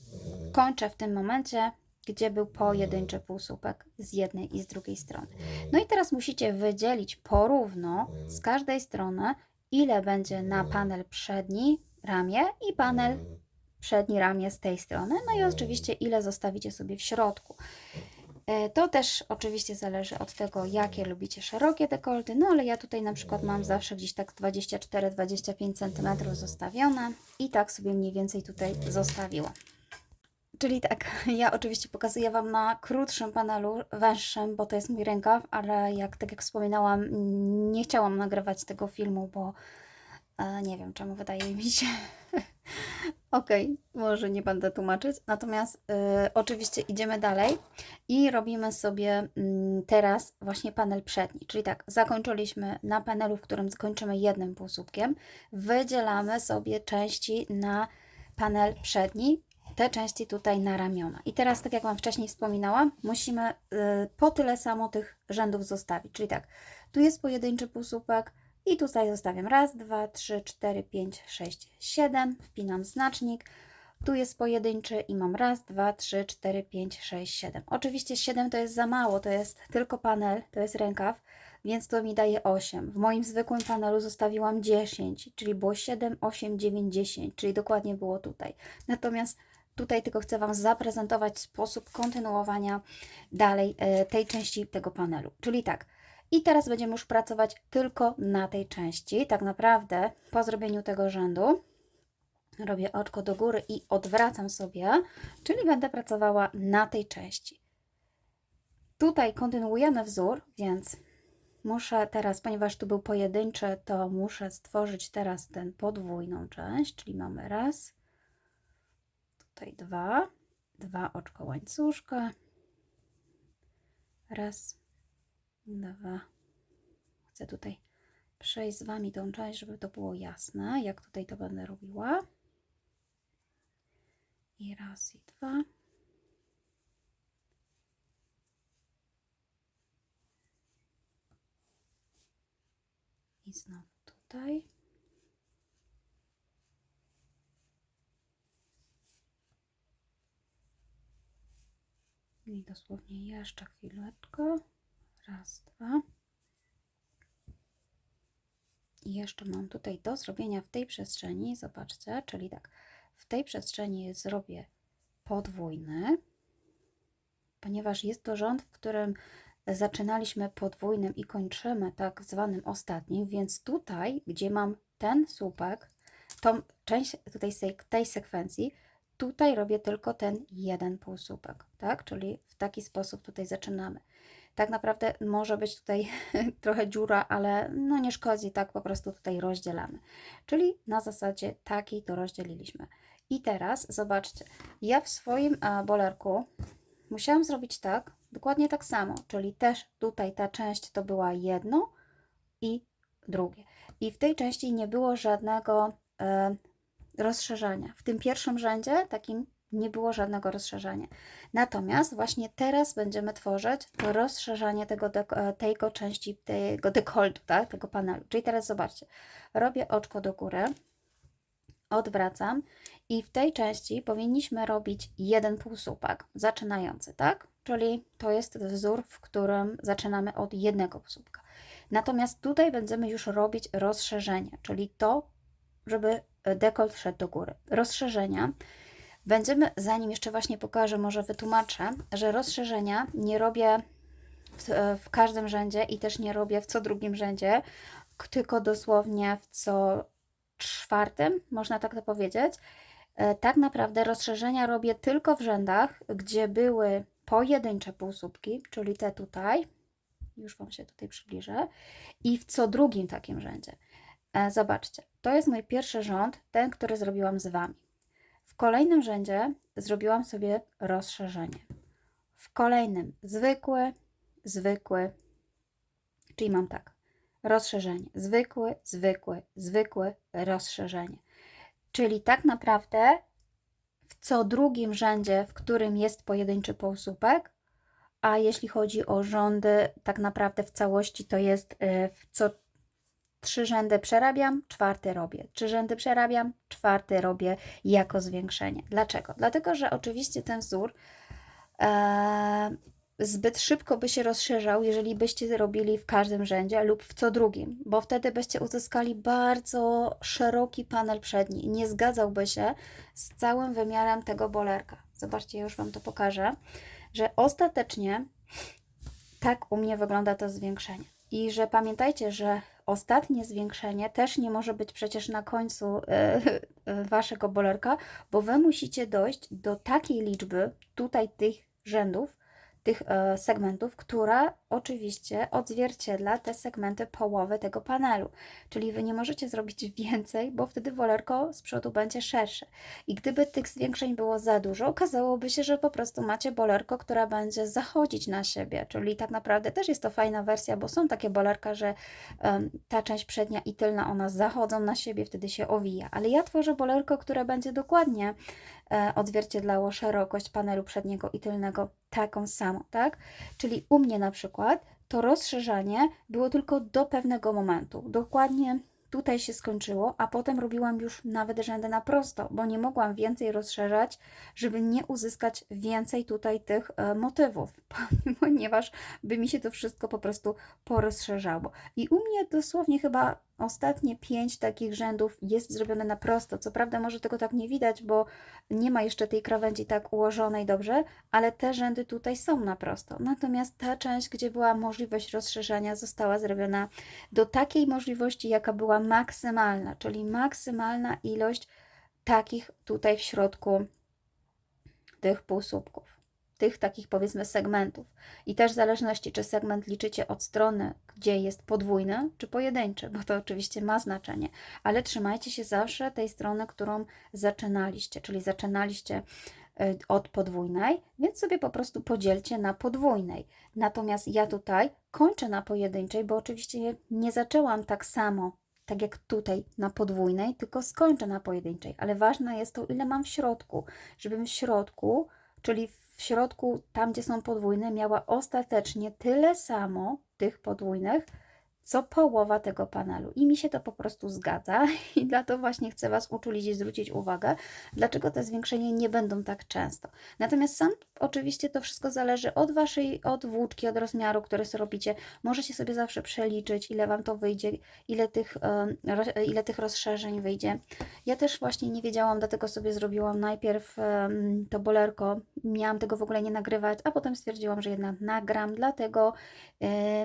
kończę w tym momencie, gdzie był pojedynczy półsłupek z jednej i z drugiej strony. No i teraz musicie wydzielić porówno z każdej strony, ile będzie na panel przedni ramię i panel przedni ramię z tej strony. No i oczywiście ile zostawicie sobie w środku. To też oczywiście zależy od tego, jakie lubicie szerokie dekolty, no ale ja tutaj na przykład mam zawsze gdzieś tak 24-25 cm zostawione i tak sobie mniej więcej tutaj zostawiłam. Czyli tak, ja oczywiście pokazuję Wam na krótszym panelu, węższym, bo to jest mój rękaw, ale tak jak wspominałam, nie chciałam nagrywać tego filmu, bo nie wiem czemu, wydaje mi się, Może nie będę tłumaczyć. Natomiast oczywiście idziemy dalej i robimy sobie teraz właśnie panel przedni. Czyli tak, zakończyliśmy na panelu, w którym skończymy jednym półsłupkiem. Wydzielamy sobie części na panel przedni, te części tutaj na ramiona. I teraz, tak jak Wam wcześniej wspominałam, musimy po tyle samo tych rzędów zostawić. Czyli tak, tu jest pojedynczy półsłupek, i tutaj zostawiam 1, 2, 3, 4, 5, 6, 7. Wpinam znacznik. Tu jest pojedynczy i mam 1, 2, 3, 4, 5, 6, 7. Oczywiście 7 to jest za mało, to jest tylko panel, to jest rękaw, więc to mi daje 8. W moim zwykłym panelu zostawiłam 10, czyli było 7, 8, 9, 10, czyli dokładnie było tutaj. Natomiast tutaj tylko chcę Wam zaprezentować sposób kontynuowania dalej tej części tego panelu. Czyli tak. I teraz będziemy już pracować tylko na tej części. Tak naprawdę po zrobieniu tego rzędu robię oczko do góry i odwracam sobie, czyli będę pracowała na tej części. Tutaj kontynuujemy wzór, więc muszę teraz, ponieważ tu był pojedynczy, to muszę stworzyć teraz tę podwójną część, czyli mamy 1, tutaj 2 oczko łańcuszka, 1, 2. Chcę tutaj przejść z Wami tą część, żeby to było jasne, jak tutaj to będę robiła. I 1 i 2. I znowu tutaj. I dosłownie jeszcze chwileczkę. 1, 2. I jeszcze mam tutaj do zrobienia w tej przestrzeni, zobaczcie, czyli tak, w tej przestrzeni zrobię podwójny, ponieważ jest to rząd, w którym zaczynaliśmy podwójnym i kończymy tak zwanym ostatnim, więc tutaj, gdzie mam ten słupek, tą część tutaj tej sekwencji, tutaj robię tylko ten jeden półsłupek, tak? Czyli w taki sposób tutaj zaczynamy. Tak naprawdę może być tutaj trochę dziura, ale no nie szkodzi, tak po prostu tutaj rozdzielamy. Czyli na zasadzie takiej to rozdzieliliśmy. I teraz zobaczcie, ja w swoim bolerku musiałam zrobić tak, dokładnie tak samo, czyli też tutaj ta część to była jedno i drugie. I w tej części nie było żadnego rozszerzania. W tym pierwszym rzędzie takim nie było żadnego rozszerzania. Natomiast właśnie teraz będziemy tworzyć rozszerzanie tego części, tego dekoltu, tak? Tego panelu. Czyli teraz zobaczcie, robię oczko do góry, odwracam i w tej części powinniśmy robić jeden półsłupek zaczynający, tak? Czyli to jest wzór, w którym zaczynamy od jednego półsłupka. Natomiast tutaj będziemy już robić rozszerzenie, czyli to, żeby dekolt szedł do góry. Rozszerzenia będziemy, zanim jeszcze właśnie pokażę, może wytłumaczę, że rozszerzenia nie robię w każdym rzędzie i też nie robię w co drugim rzędzie, tylko dosłownie w co czwartym, można tak to powiedzieć. Tak naprawdę rozszerzenia robię tylko w rzędach, gdzie były pojedyncze półsłupki, czyli te tutaj, już Wam się tutaj przybliżę, i w co drugim takim rzędzie. Zobaczcie, to jest mój pierwszy rząd, ten, który zrobiłam z Wami. W kolejnym rzędzie zrobiłam sobie rozszerzenie. W kolejnym zwykły, zwykły, czyli mam tak, rozszerzenie, zwykły, zwykły, zwykły, rozszerzenie. Czyli tak naprawdę w co drugim rzędzie, w którym jest pojedynczy półsłupek, a jeśli chodzi o rządy, tak naprawdę w całości to jest w co 3 rzędy przerabiam, 4 robię. 3 rzędy przerabiam, 4 robię jako zwiększenie. Dlaczego? Dlatego, że oczywiście ten wzór zbyt szybko by się rozszerzał, jeżeli byście robili w każdym rzędzie lub w co drugim, bo wtedy byście uzyskali bardzo szeroki panel przedni i nie zgadzałby się z całym wymiarem tego bolerka. Zobaczcie, ja już Wam to pokażę, że ostatecznie tak u mnie wygląda to zwiększenie. I że pamiętajcie, że ostatnie zwiększenie też nie może być przecież na końcu Waszego bolerka, bo Wy musicie dojść do takiej liczby tutaj tych rzędów, tych segmentów, która oczywiście odzwierciedla te segmenty połowy tego panelu. Czyli Wy nie możecie zrobić więcej, bo wtedy wolerko z przodu będzie szersze. I gdyby tych zwiększeń było za dużo, okazałoby się, że po prostu macie bolerko, która będzie zachodzić na siebie. Czyli tak naprawdę też jest to fajna wersja, bo są takie bolerka, że ta część przednia i tylna, one zachodzą na siebie, wtedy się owija. Ale ja tworzę bolerko, które będzie dokładnie odzwierciedlało szerokość panelu przedniego i tylnego taką samą, tak? Czyli u mnie na przykład to rozszerzanie było tylko do pewnego momentu. Dokładnie tutaj się skończyło, a potem robiłam już nawet rzędy na prosto, bo nie mogłam więcej rozszerzać, żeby nie uzyskać więcej tutaj tych motywów, ponieważ by mi się to wszystko po prostu porozszerzało. I u mnie dosłownie chyba ostatnie 5 takich rzędów jest zrobione na prosto. Co prawda może tego tak nie widać, bo nie ma jeszcze tej krawędzi tak ułożonej dobrze, ale te rzędy tutaj są na prosto. Natomiast ta część, gdzie była możliwość rozszerzania, została zrobiona do takiej możliwości, jaka była maksymalna, czyli maksymalna ilość takich tutaj w środku tych półsłupków, tych takich powiedzmy segmentów. I też w zależności, czy segment liczycie od strony, gdzie jest podwójny, czy pojedynczy, bo to oczywiście ma znaczenie, ale trzymajcie się zawsze tej strony, którą zaczynaliście, czyli zaczynaliście od podwójnej, więc sobie po prostu podzielcie na podwójnej. Natomiast ja tutaj kończę na pojedynczej, bo oczywiście nie zaczęłam tak samo, tak jak tutaj na podwójnej, tylko skończę na pojedynczej, ale ważne jest to, ile mam w środku, żebym w środku, czyli w środku, tam gdzie są podwójne, miała ostatecznie tyle samo tych podwójnych, co połowa tego panelu. I mi się to po prostu zgadza i dlatego właśnie chcę Was uczulić i zwrócić uwagę, dlaczego te zwiększenia nie będą tak często. Natomiast sam oczywiście to wszystko zależy od Waszej, od włóczki, od rozmiaru, który sobie robicie. Możecie sobie zawsze przeliczyć, ile Wam to wyjdzie, ile tych rozszerzeń wyjdzie. Ja też właśnie nie wiedziałam, dlatego sobie zrobiłam najpierw to bolerko. Miałam tego w ogóle nie nagrywać, a potem stwierdziłam, że jednak nagram, dlatego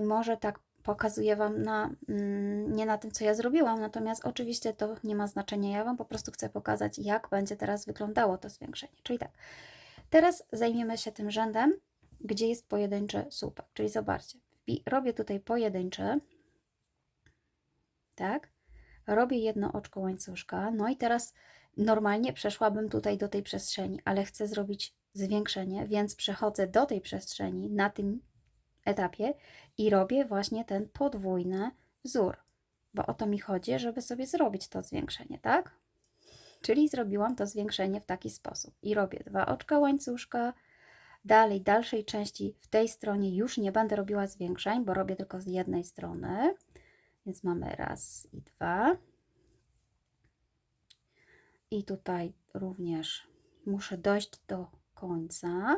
może tak pokazuję Wam nie na tym, co ja zrobiłam, natomiast oczywiście to nie ma znaczenia. Ja Wam po prostu chcę pokazać, jak będzie teraz wyglądało to zwiększenie. Czyli tak, teraz zajmiemy się tym rzędem, gdzie jest pojedynczy słupek. Czyli zobaczcie, robię tutaj pojedynczy, tak, robię jedno oczko łańcuszka, no i teraz normalnie przeszłabym tutaj do tej przestrzeni, ale chcę zrobić zwiększenie, więc przechodzę do tej przestrzeni na tym etapie i robię właśnie ten podwójny wzór, bo o to mi chodzi, żeby sobie zrobić to zwiększenie, tak? Czyli zrobiłam to zwiększenie w taki sposób i robię 2 oczka łańcuszka, dalej dalszej części w tej stronie już nie będę robiła zwiększeń, bo robię tylko z jednej strony, więc mamy raz i 2 i tutaj również muszę dojść do końca,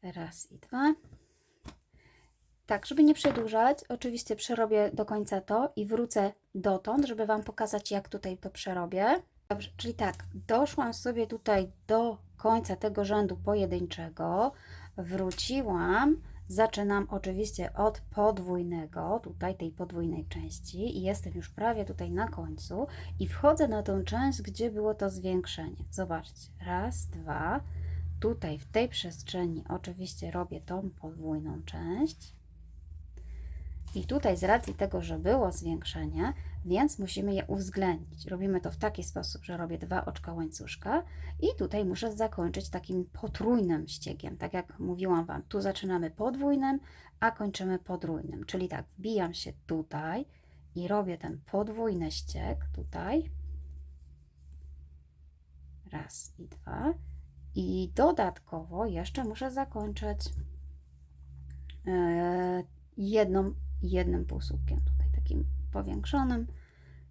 raz i 2. Tak, żeby nie przedłużać, oczywiście przerobię do końca to i wrócę dotąd, żeby Wam pokazać, jak tutaj to przerobię. Dobrze, czyli tak, doszłam sobie tutaj do końca tego rzędu pojedynczego, wróciłam, zaczynam oczywiście od podwójnego, tutaj tej podwójnej części i jestem już prawie tutaj na końcu i wchodzę na tą część, gdzie było to zwiększenie. Zobaczcie, raz, dwa, tutaj w tej przestrzeni oczywiście robię tą podwójną część. I tutaj z racji tego, że było zwiększenie, więc musimy je uwzględnić. Robimy to w taki sposób, że robię 2 oczka łańcuszka i tutaj muszę zakończyć takim potrójnym ściegiem. Tak jak mówiłam Wam, tu zaczynamy podwójnym, a kończymy podrójnym. Czyli tak, wbijam się tutaj i robię ten podwójny ścieg tutaj. Raz i 2. I dodatkowo jeszcze muszę zakończyć jednym półsłupkiem tutaj takim powiększonym,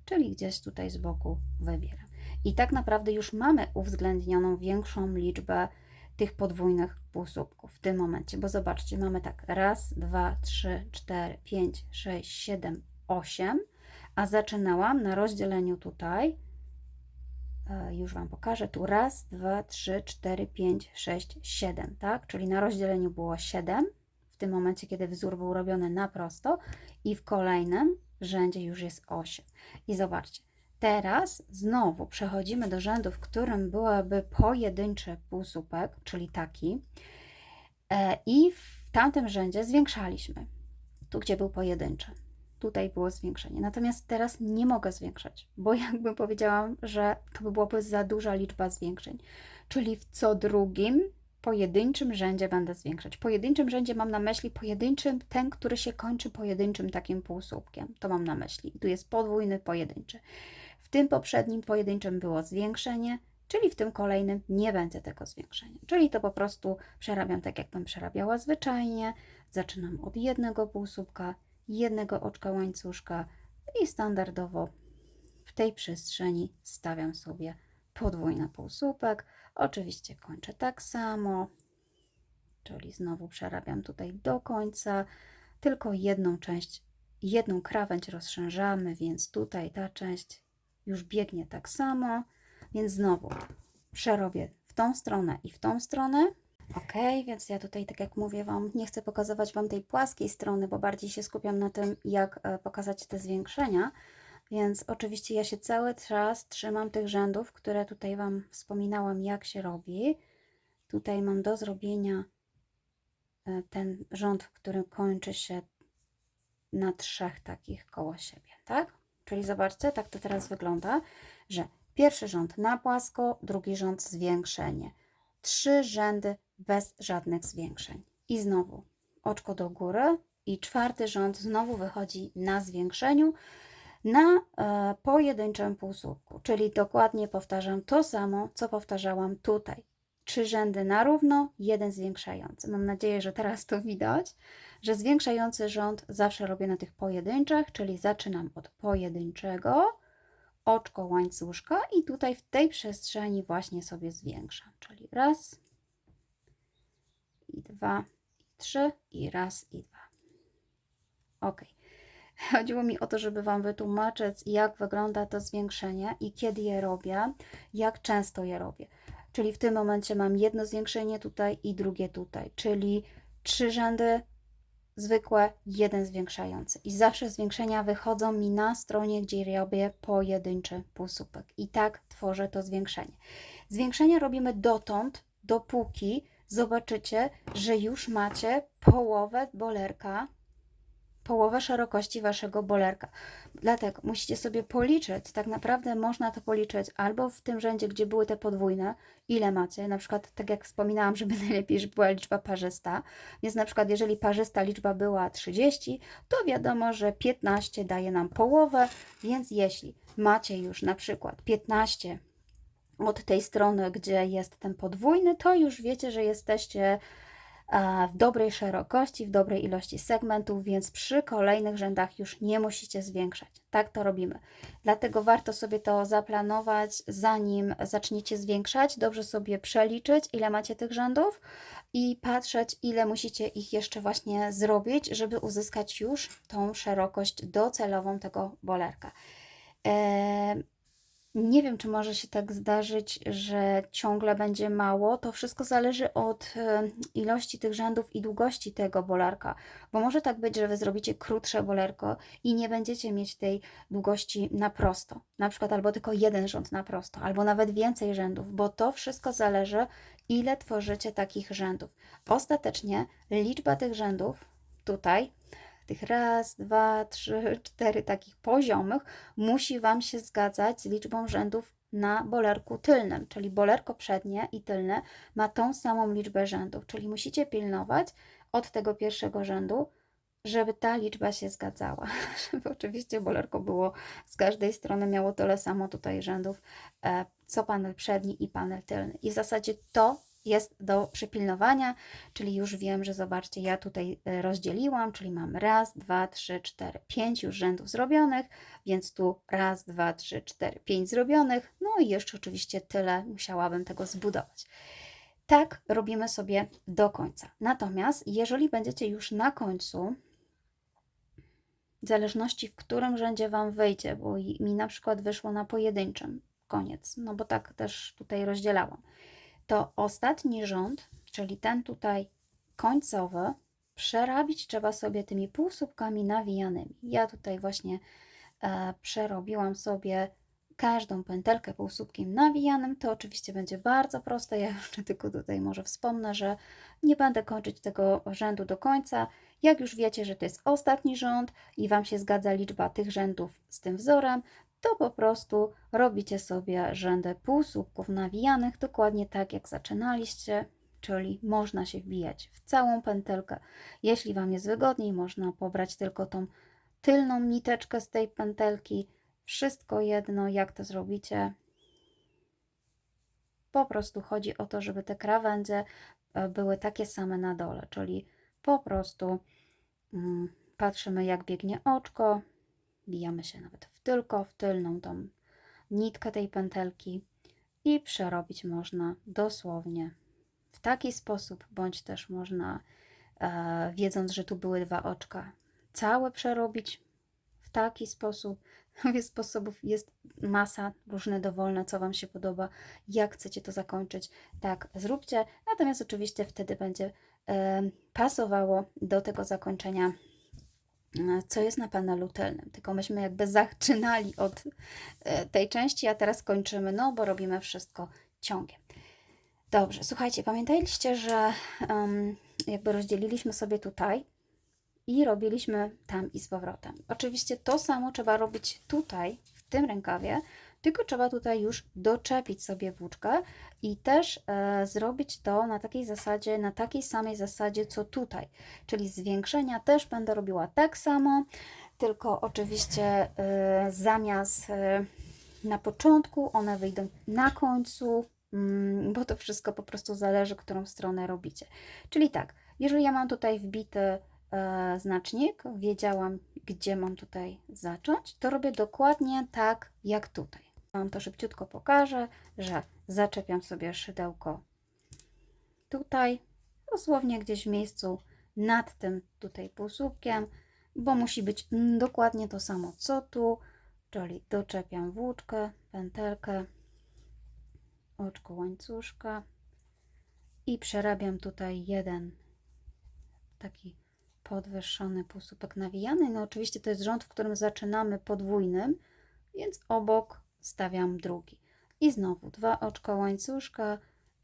czyli gdzieś tutaj z boku wybieram. I tak naprawdę już mamy uwzględnioną większą liczbę tych podwójnych półsłupków w tym momencie, bo zobaczcie, mamy tak 1, 2, 3, 4, 5, 6, 7, 8, a zaczynałam na rozdzieleniu tutaj, już Wam pokażę, tu 1, 2, 3, 4, 5, 6, 7, tak? Czyli na rozdzieleniu było 7, w tym momencie, kiedy wzór był robiony na prosto i w kolejnym rzędzie już jest 8. I zobaczcie, teraz znowu przechodzimy do rzędu, w którym byłaby pojedynczy półsłupek, czyli taki. I w tamtym rzędzie zwiększaliśmy, tu gdzie był pojedynczy. Tutaj było zwiększenie. Natomiast teraz nie mogę zwiększać, bo jakby powiedziałam, że to by byłaby za duża liczba zwiększeń. Czyli w co drugim pojedynczym rzędzie będę zwiększać. Pojedynczym rzędzie mam na myśli pojedynczym, ten, który się kończy pojedynczym takim półsłupkiem. To mam na myśli. I tu jest podwójny, pojedynczy. W tym poprzednim pojedynczym było zwiększenie, czyli w tym kolejnym nie będzie tego zwiększenia. Czyli to po prostu przerabiam tak, jakbym przerabiała zwyczajnie. Zaczynam od jednego półsłupka, jednego oczka łańcuszka i standardowo w tej przestrzeni stawiam sobie podwójny półsłupek. Oczywiście kończę tak samo, czyli znowu przerabiam tutaj do końca, tylko jedną część, jedną krawędź rozszerzamy, więc tutaj ta część już biegnie tak samo, więc znowu przerobię w tą stronę i w tą stronę. Ok, więc ja tutaj, tak jak mówię Wam, nie chcę pokazywać Wam tej płaskiej strony, bo bardziej się skupiam na tym, jak pokazać te zwiększenia. Więc oczywiście ja się cały czas trzymam tych rzędów, które tutaj Wam wspominałam, jak się robi. Tutaj mam do zrobienia ten rząd, w którym kończy się na 3 takich koło siebie, tak? Czyli zobaczcie, tak to teraz wygląda, że pierwszy rząd na płasko, drugi rząd zwiększenie. 3 rzędy bez żadnych zwiększeń. I znowu oczko do góry i 4. rząd znowu wychodzi na zwiększeniu na pojedynczym półsłupku, czyli dokładnie powtarzam to samo, co powtarzałam tutaj. 3 rzędy na równo, 1 zwiększający. Mam nadzieję, że teraz to widać, że zwiększający rząd zawsze robię na tych pojedynczych, czyli zaczynam od pojedynczego, oczko łańcuszka i tutaj w tej przestrzeni właśnie sobie zwiększam, czyli raz i 2 i 3 i raz i 2. Ok. Chodziło mi o to, żeby Wam wytłumaczyć, jak wygląda to zwiększenie i kiedy je robię, jak często je robię. Czyli w tym momencie mam jedno zwiększenie tutaj i drugie tutaj, czyli 3 rzędy zwykłe, 1 zwiększający. I zawsze zwiększenia wychodzą mi na stronie, gdzie robię pojedynczy półsłupek. I tak tworzę to zwiększenie. Zwiększenia robimy dotąd, dopóki zobaczycie, że już macie połowę bolerka, połowę szerokości Waszego bolerka. Dlatego musicie sobie policzyć, tak naprawdę można to policzyć albo w tym rzędzie, gdzie były te podwójne, ile macie, na przykład tak jak wspominałam, żeby najlepiej, żeby była liczba parzysta, więc na przykład jeżeli parzysta liczba była 30, to wiadomo, że 15 daje nam połowę, więc jeśli macie już na przykład 15 od tej strony, gdzie jest ten podwójny, to już wiecie, że jesteście w dobrej szerokości, w dobrej ilości segmentów, więc przy kolejnych rzędach już nie musicie zwiększać. Tak to robimy. Dlatego warto sobie to zaplanować, zanim zaczniecie zwiększać, dobrze sobie przeliczyć, ile macie tych rzędów i patrzeć, ile musicie ich jeszcze właśnie zrobić, żeby uzyskać już tą szerokość docelową tego bolerka. Nie wiem, czy może się tak zdarzyć, że ciągle będzie mało. To wszystko zależy od ilości tych rzędów i długości tego bolerka, bo może tak być, że Wy zrobicie krótsze bolerko i nie będziecie mieć tej długości na prosto, na przykład albo tylko jeden rząd na prosto, albo nawet więcej rzędów, bo to wszystko zależy, ile tworzycie takich rzędów. Ostatecznie liczba tych rzędów tutaj, tych raz, 2, 3, 4 takich poziomych musi Wam się zgadzać z liczbą rzędów na bolerku tylnym, czyli bolerko przednie i tylne ma tą samą liczbę rzędów, czyli musicie pilnować od tego pierwszego rzędu, żeby ta liczba się zgadzała, żeby oczywiście bolerko było z każdej strony miało tyle samo tutaj rzędów, co panel przedni i panel tylny. I w zasadzie to jest do przypilnowania, czyli już wiem, że zobaczcie, ja tutaj rozdzieliłam, czyli mam raz, 2, 3, 4, 5 już rzędów zrobionych, więc tu raz, 2, 3, 4, 5 zrobionych, no i jeszcze oczywiście tyle musiałabym tego zbudować. Tak robimy sobie do końca. Natomiast jeżeli będziecie już na końcu, w zależności w którym rzędzie Wam wyjdzie, bo mi na przykład wyszło na pojedynczym koniec, no bo tak też tutaj rozdzielałam, to ostatni rząd, czyli ten tutaj końcowy, przerabić trzeba sobie tymi półsłupkami nawijanymi. Ja tutaj właśnie przerobiłam sobie każdą pętelkę półsłupkiem nawijanym. To oczywiście będzie bardzo proste. Ja jeszcze tylko tutaj może wspomnę, że nie będę kończyć tego rzędu do końca. Jak już wiecie, że to jest ostatni rząd i Wam się zgadza liczba tych rzędów z tym wzorem, to po prostu robicie sobie rzędy półsłupków nawijanych, dokładnie tak jak zaczynaliście, czyli można się wbijać w całą pętelkę. Jeśli Wam jest wygodniej, można pobrać tylko tą tylną niteczkę z tej pętelki. Wszystko jedno, jak to zrobicie. Po prostu chodzi o to, żeby te krawędzie były takie same na dole, czyli po prostu patrzymy, jak biegnie oczko, bijamy się nawet w tylną tą nitkę tej pętelki i przerobić można dosłownie w taki sposób, bądź też można, wiedząc, że tu były 2 oczka, całe przerobić w taki sposób. Sposobów jest masa, różne dowolne, co Wam się podoba, jak chcecie to zakończyć, tak zróbcie. Natomiast oczywiście wtedy będzie pasowało do tego zakończenia, co jest na panelu tylnym. Tylko myśmy jakby zaczynali od tej części, a teraz kończymy, no bo robimy wszystko ciągiem. Dobrze, słuchajcie, pamiętajcie, że jakby rozdzieliliśmy sobie tutaj i robiliśmy tam i z powrotem. Oczywiście to samo trzeba robić tutaj, w tym rękawie, tylko trzeba tutaj już doczepić sobie włóczkę i też zrobić to na takiej zasadzie, na takiej samej zasadzie, co tutaj. Czyli zwiększenia też będę robiła tak samo, tylko oczywiście zamiast na początku, one wyjdą na końcu, bo to wszystko po prostu zależy, którą stronę robicie. Czyli tak, jeżeli ja mam tutaj wbity znacznik, wiedziałam, gdzie mam tutaj zacząć, to robię dokładnie tak, jak tutaj. Wam to szybciutko pokażę, że zaczepiam sobie szydełko tutaj, dosłownie gdzieś w miejscu nad tym tutaj półsłupkiem, bo musi być dokładnie to samo, co tu, czyli doczepiam włóczkę, pętelkę, oczko łańcuszka i przerabiam tutaj jeden taki podwyższony półsłupek nawijany. No oczywiście to jest rząd, w którym zaczynamy podwójnym, więc obok stawiam drugi. I znowu 2 oczka łańcuszka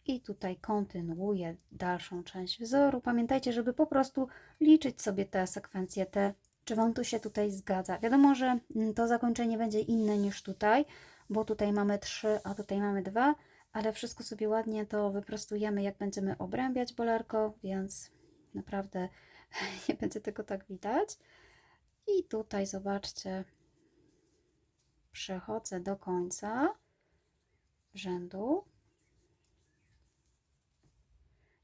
i tutaj kontynuuję dalszą część wzoru. Pamiętajcie, żeby po prostu liczyć sobie te sekwencje, czy Wam to się tutaj zgadza. Wiadomo, że to zakończenie będzie inne niż tutaj, bo tutaj mamy 3, a tutaj mamy 2, ale wszystko sobie ładnie to wyprostujemy, jak będziemy obrębiać bolerko, więc naprawdę nie będzie tego tak widać. I tutaj zobaczcie, przechodzę do końca rzędu.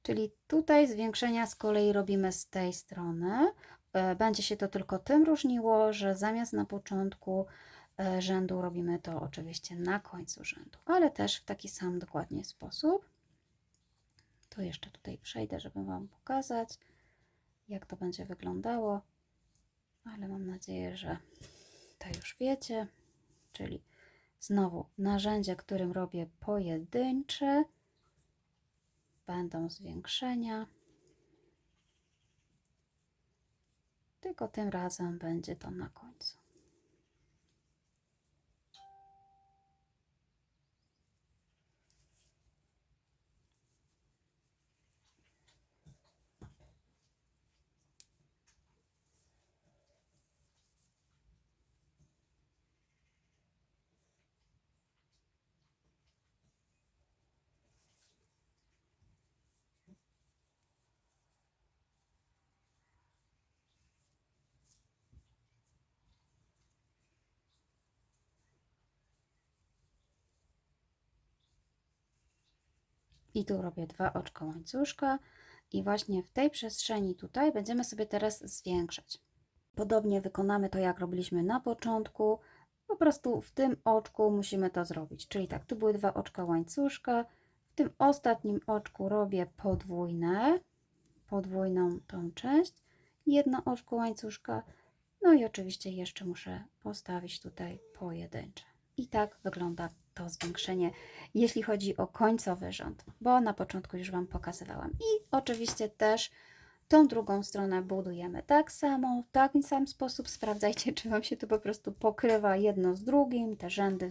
Czyli tutaj zwiększenia z kolei robimy z tej strony. Będzie się to tylko tym różniło, że zamiast na początku rzędu robimy to oczywiście na końcu rzędu, ale też w taki sam dokładnie sposób. To jeszcze tutaj przejdę, żeby Wam pokazać, jak to będzie wyglądało, ale mam nadzieję, że to już wiecie. Czyli znowu narzędzie, którym robię pojedyncze, będą zwiększenia, tylko tym razem będzie to na końcu. I tu robię 2 oczka łańcuszka i właśnie w tej przestrzeni tutaj będziemy sobie teraz zwiększać. Podobnie wykonamy to, jak robiliśmy na początku. Po prostu w tym oczku musimy to zrobić. Czyli tak, tu były 2 oczka łańcuszka. W tym ostatnim oczku robię podwójną tą część. 1 oczko łańcuszka. No i oczywiście jeszcze muszę postawić tutaj pojedyncze. I tak wygląda to zwiększenie, jeśli chodzi o końcowy rząd, bo na początku już Wam pokazywałam. I oczywiście też Tą drugą stronę budujemy tak samo, w taki sam sposób. Sprawdzajcie, czy Wam się to po prostu pokrywa jedno z drugim, te rzędy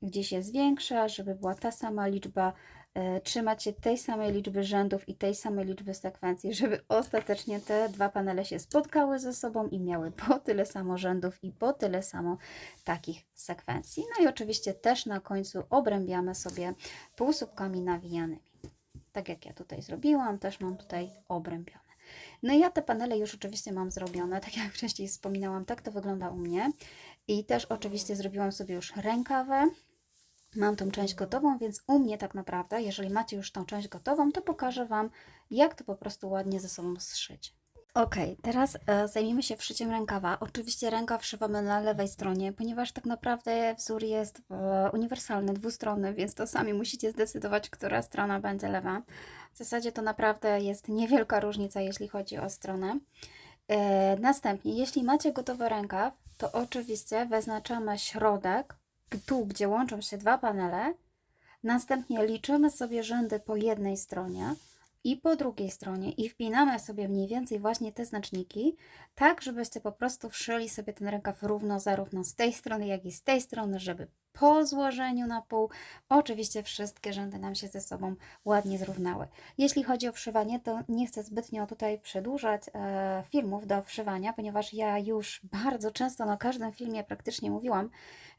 gdzieś je zwiększa, żeby była ta sama liczba, trzymać się tej samej liczby rzędów i tej samej liczby sekwencji, żeby ostatecznie te dwa panele się spotkały ze sobą i miały po tyle samo rzędów i po tyle samo takich sekwencji. No i oczywiście też na końcu obrębiamy sobie półsłupkami nawijanymi. Tak jak ja tutaj zrobiłam, też mam tutaj obrębione. No i ja te panele już oczywiście mam zrobione, tak jak wcześniej wspominałam, tak to wygląda u mnie. I też oczywiście zrobiłam sobie już rękawę. Mam tą część gotową, więc u mnie tak naprawdę, jeżeli macie już tą część gotową, to pokażę Wam, jak to po prostu ładnie ze sobą zszyć. Ok, teraz zajmiemy się wszyciem rękawa. Oczywiście rękaw wszywamy na lewej stronie, ponieważ tak naprawdę wzór jest uniwersalny, dwustronny, więc to sami musicie zdecydować, która strona będzie lewa. W zasadzie to naprawdę jest niewielka różnica, jeśli chodzi o stronę. Następnie, jeśli macie gotowy rękaw, to oczywiście wyznaczamy środek, tu gdzie łączą się dwa panele. Następnie liczymy sobie rzędy po jednej stronie i po drugiej stronie i wpinamy sobie mniej więcej właśnie te znaczniki, tak żebyście po prostu wszyli sobie ten rękaw równo zarówno z tej strony, jak i z tej strony, żeby po złożeniu na pół oczywiście wszystkie rzędy nam się ze sobą ładnie zrównały. Jeśli chodzi o wszywanie, to nie chcę zbytnio tutaj przedłużać filmów do wszywania, ponieważ ja już bardzo często na każdym filmie praktycznie mówiłam,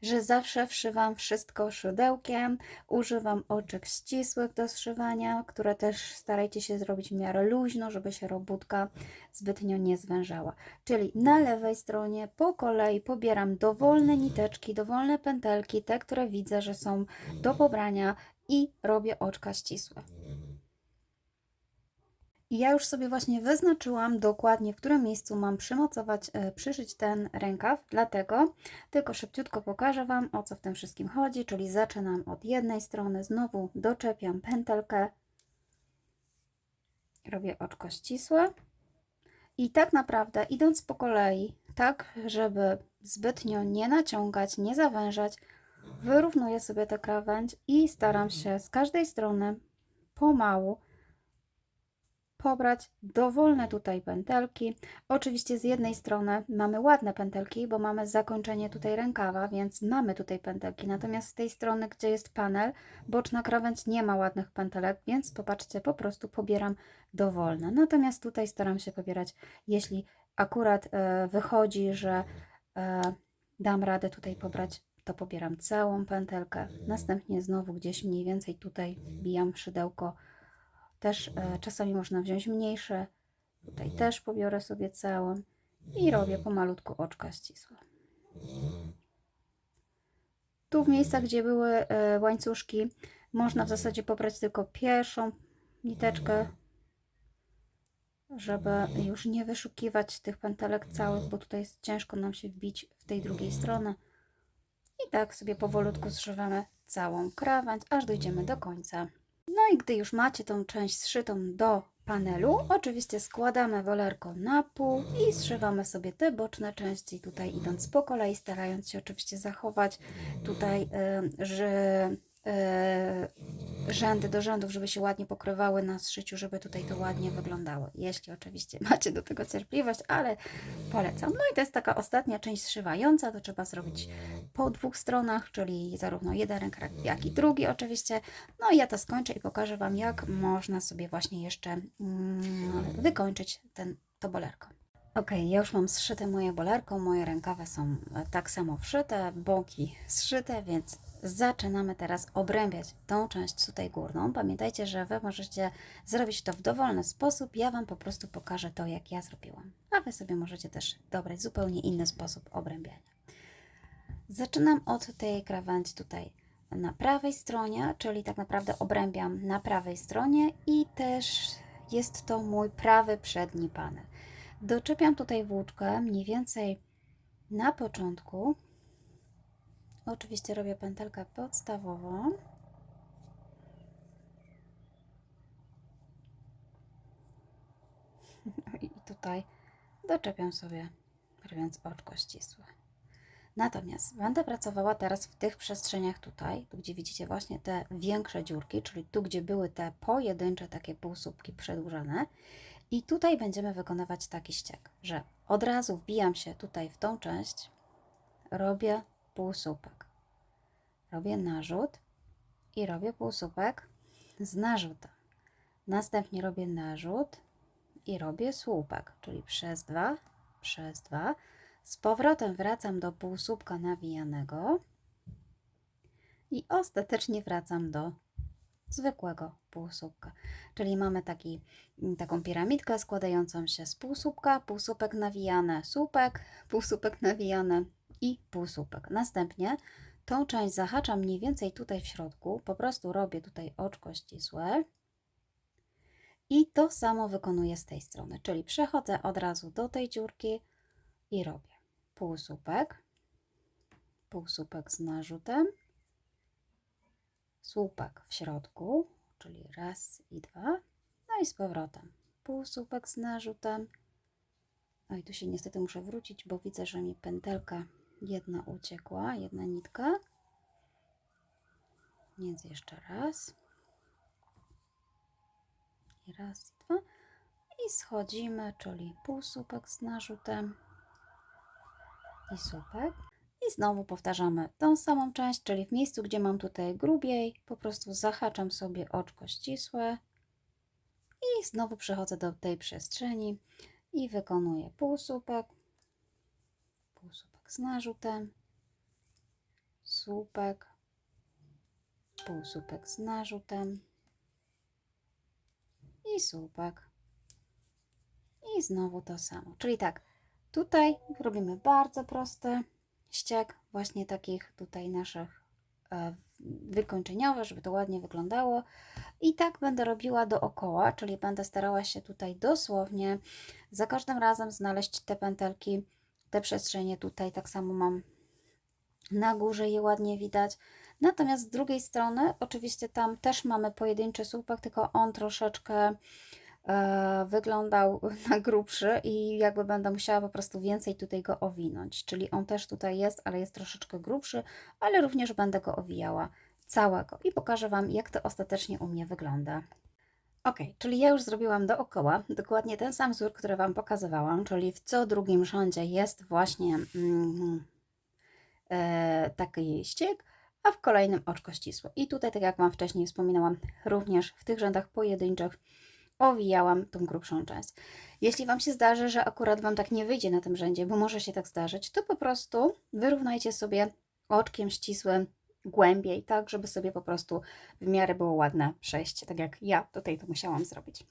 że zawsze wszywam wszystko szydełkiem, używam oczek ścisłych do zszywania, które też starajcie się zrobić w miarę luźno, żeby się robótka zbytnio nie zwężała. Czyli na lewej stronie po kolei pobieram dowolne niteczki, dowolne pętelki, te, które widzę, że są do pobrania i robię oczka ścisłe. I ja już sobie właśnie wyznaczyłam dokładnie, w którym miejscu mam przymocować, przyszyć ten rękaw, dlatego tylko szybciutko pokażę Wam, o co w tym wszystkim chodzi, czyli zaczynam od jednej strony, znowu doczepiam pętelkę, robię oczko ścisłe i tak naprawdę idąc po kolei, tak żeby zbytnio nie naciągać, nie zawężać, wyrównuję sobie tę krawędź i staram się z każdej strony pomału pobrać dowolne tutaj pętelki. Oczywiście z jednej strony mamy ładne pętelki, bo mamy zakończenie tutaj rękawa, więc mamy tutaj pętelki. Natomiast z tej strony, gdzie jest panel, boczna krawędź nie ma ładnych pętelek, więc popatrzcie, po prostu pobieram dowolne. Natomiast tutaj staram się pobierać, jeśli akurat wychodzi, że dam radę tutaj pobrać, to pobieram całą pętelkę. Następnie znowu gdzieś mniej więcej tutaj wbijam szydełko. Też czasami można wziąć mniejsze. Tutaj też pobiorę sobie całą i robię pomalutku oczka ścisłe. Tu w miejscach, gdzie były łańcuszki, można w zasadzie pobrać tylko pierwszą niteczkę, żeby już nie wyszukiwać tych pętelek całych, bo tutaj jest ciężko nam się wbić w tej drugiej stronie. I tak sobie powolutku zszywamy całą krawędź, aż dojdziemy do końca. No i gdy już macie tą część zszytą do panelu, oczywiście składamy wolerko na pół i zszywamy sobie te boczne części, tutaj idąc po kolei, starając się oczywiście zachować tutaj rzędy do rzędów, żeby się ładnie pokrywały na zszyciu, żeby tutaj to ładnie wyglądało. Jeśli oczywiście macie do tego cierpliwość, ale polecam. No i to jest taka ostatnia część zszywająca, to trzeba zrobić po dwóch stronach, czyli zarówno jeden rękaw, jak i drugi oczywiście. No i ja to skończę i pokażę Wam, jak można sobie właśnie jeszcze wykończyć to bolerko. Ok, ja już mam zszyte moje bolerko, moje rękawy są tak samo wszyte, boki zszyte, więc zaczynamy teraz obrębiać tą część tutaj górną. Pamiętajcie, że Wy możecie zrobić to w dowolny sposób, ja Wam po prostu pokażę to, jak ja zrobiłam. A Wy sobie możecie też dobrać zupełnie inny sposób obrębiania. Zaczynam od tej krawędzi tutaj na prawej stronie, czyli tak naprawdę obrębiam na prawej stronie i też jest to mój prawy przedni panel. Doczepiam tutaj włóczkę mniej więcej na początku. Oczywiście robię pętelkę podstawową. I tutaj doczepiam sobie, robiąc oczko ścisłe. Natomiast będę pracowała teraz w tych przestrzeniach tutaj, tu gdzie widzicie właśnie te większe dziurki, czyli tu gdzie były te pojedyncze takie półsłupki przedłużane. I tutaj będziemy wykonywać taki ściek, że od razu wbijam się tutaj w tą część, robię półsłupek, robię narzut i robię półsłupek z narzutem. Następnie robię narzut i robię słupek, czyli przez dwa. Z powrotem wracam do półsłupka nawijanego i ostatecznie wracam do zwykłego półsłupka. Czyli mamy taką piramidkę składającą się z półsłupka, półsłupek nawijane, słupek, półsłupek nawijane i półsłupek. Następnie tą część zahaczam mniej więcej tutaj w środku, po prostu robię tutaj oczko ścisłe i to samo wykonuję z tej strony, czyli przechodzę od razu do tej dziurki i robię półsłupek, półsłupek z narzutem, słupek w środku, czyli raz i dwa, no i z powrotem półsłupek z narzutem. No i tu się niestety muszę wrócić, bo widzę, że mi pętelka jedna uciekła, jedna nitka. Więc jeszcze raz. I raz, i dwa. I schodzimy, czyli półsłupek z narzutem i słupek. I znowu powtarzamy tą samą część, czyli w miejscu, gdzie mam tutaj grubiej, po prostu zahaczam sobie oczko ścisłe i znowu przechodzę do tej przestrzeni i wykonuję półsłupek, półsłupek z narzutem, słupek, półsłupek z narzutem i słupek. I znowu to samo. Czyli tak, tutaj robimy bardzo prosty ściek właśnie takich tutaj naszych wykończeniowych, żeby to ładnie wyglądało. I tak będę robiła dookoła, czyli będę starała się tutaj dosłownie za każdym razem znaleźć te pętelki, te przestrzenie tutaj. Tak samo mam na górze, je ładnie widać. Natomiast z drugiej strony, oczywiście tam też mamy pojedynczy słupek, tylko on troszeczkę wyglądał na grubszy i jakby będę musiała po prostu więcej tutaj go owinąć, czyli on też tutaj jest, ale jest troszeczkę grubszy, ale również będę go owijała całego i pokażę Wam, jak to ostatecznie u mnie wygląda. Ok, czyli ja już zrobiłam dookoła dokładnie ten sam wzór, który Wam pokazywałam, czyli w co drugim rzędzie jest właśnie taki ściek, a w kolejnym oczko ścisłe. I tutaj, tak jak Wam wcześniej wspominałam, również w tych rzędach pojedynczych owijałam tą grubszą część. Jeśli Wam się zdarzy, że akurat Wam tak nie wyjdzie na tym rzędzie, bo może się tak zdarzyć, to po prostu wyrównajcie sobie oczkiem ścisłym głębiej, tak, żeby sobie po prostu w miarę było ładne przejście, tak jak ja tutaj to musiałam zrobić.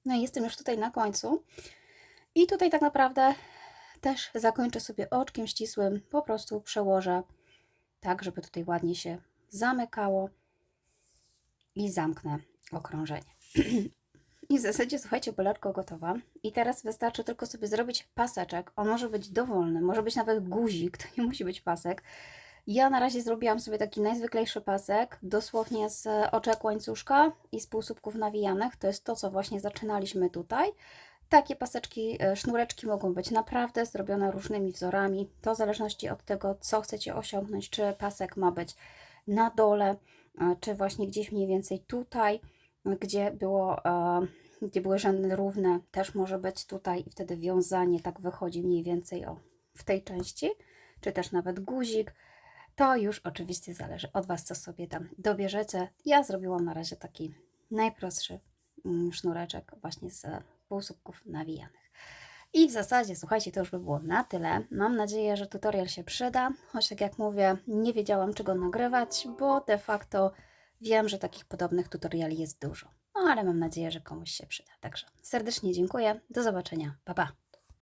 No i jestem już tutaj na końcu i tutaj tak naprawdę też zakończę sobie oczkiem ścisłym, po prostu przełożę tak, żeby tutaj ładnie się zamykało i zamknę okrążenie. I w zasadzie, słuchajcie, polarka gotowa. I teraz wystarczy tylko sobie zrobić paseczek. On może być dowolny, może być nawet guzik, to nie musi być pasek. Ja na razie zrobiłam sobie taki najzwyklejszy pasek, dosłownie z oczek łańcuszka i z półsłupków nawijanych. To jest to, co właśnie zaczynaliśmy tutaj. Takie paseczki, sznureczki mogą być naprawdę zrobione różnymi wzorami. To w zależności od tego, co chcecie osiągnąć, czy pasek ma być na dole, czy właśnie gdzieś mniej więcej tutaj, gdzie były rzędy równe, też może być tutaj i wtedy wiązanie tak wychodzi mniej więcej w tej części, czy też nawet guzik. To już oczywiście zależy od Was, co sobie tam dobierzecie. Ja zrobiłam na razie taki najprostszy sznureczek właśnie z półsłupków nawijanych. I w zasadzie, słuchajcie, to już by było na tyle. Mam nadzieję, że tutorial się przyda, choć tak jak mówię, nie wiedziałam, czego nagrywać, bo de facto wiem, że takich podobnych tutoriali jest dużo. No ale mam nadzieję, że komuś się przyda. Także serdecznie dziękuję. Do zobaczenia. Pa, pa.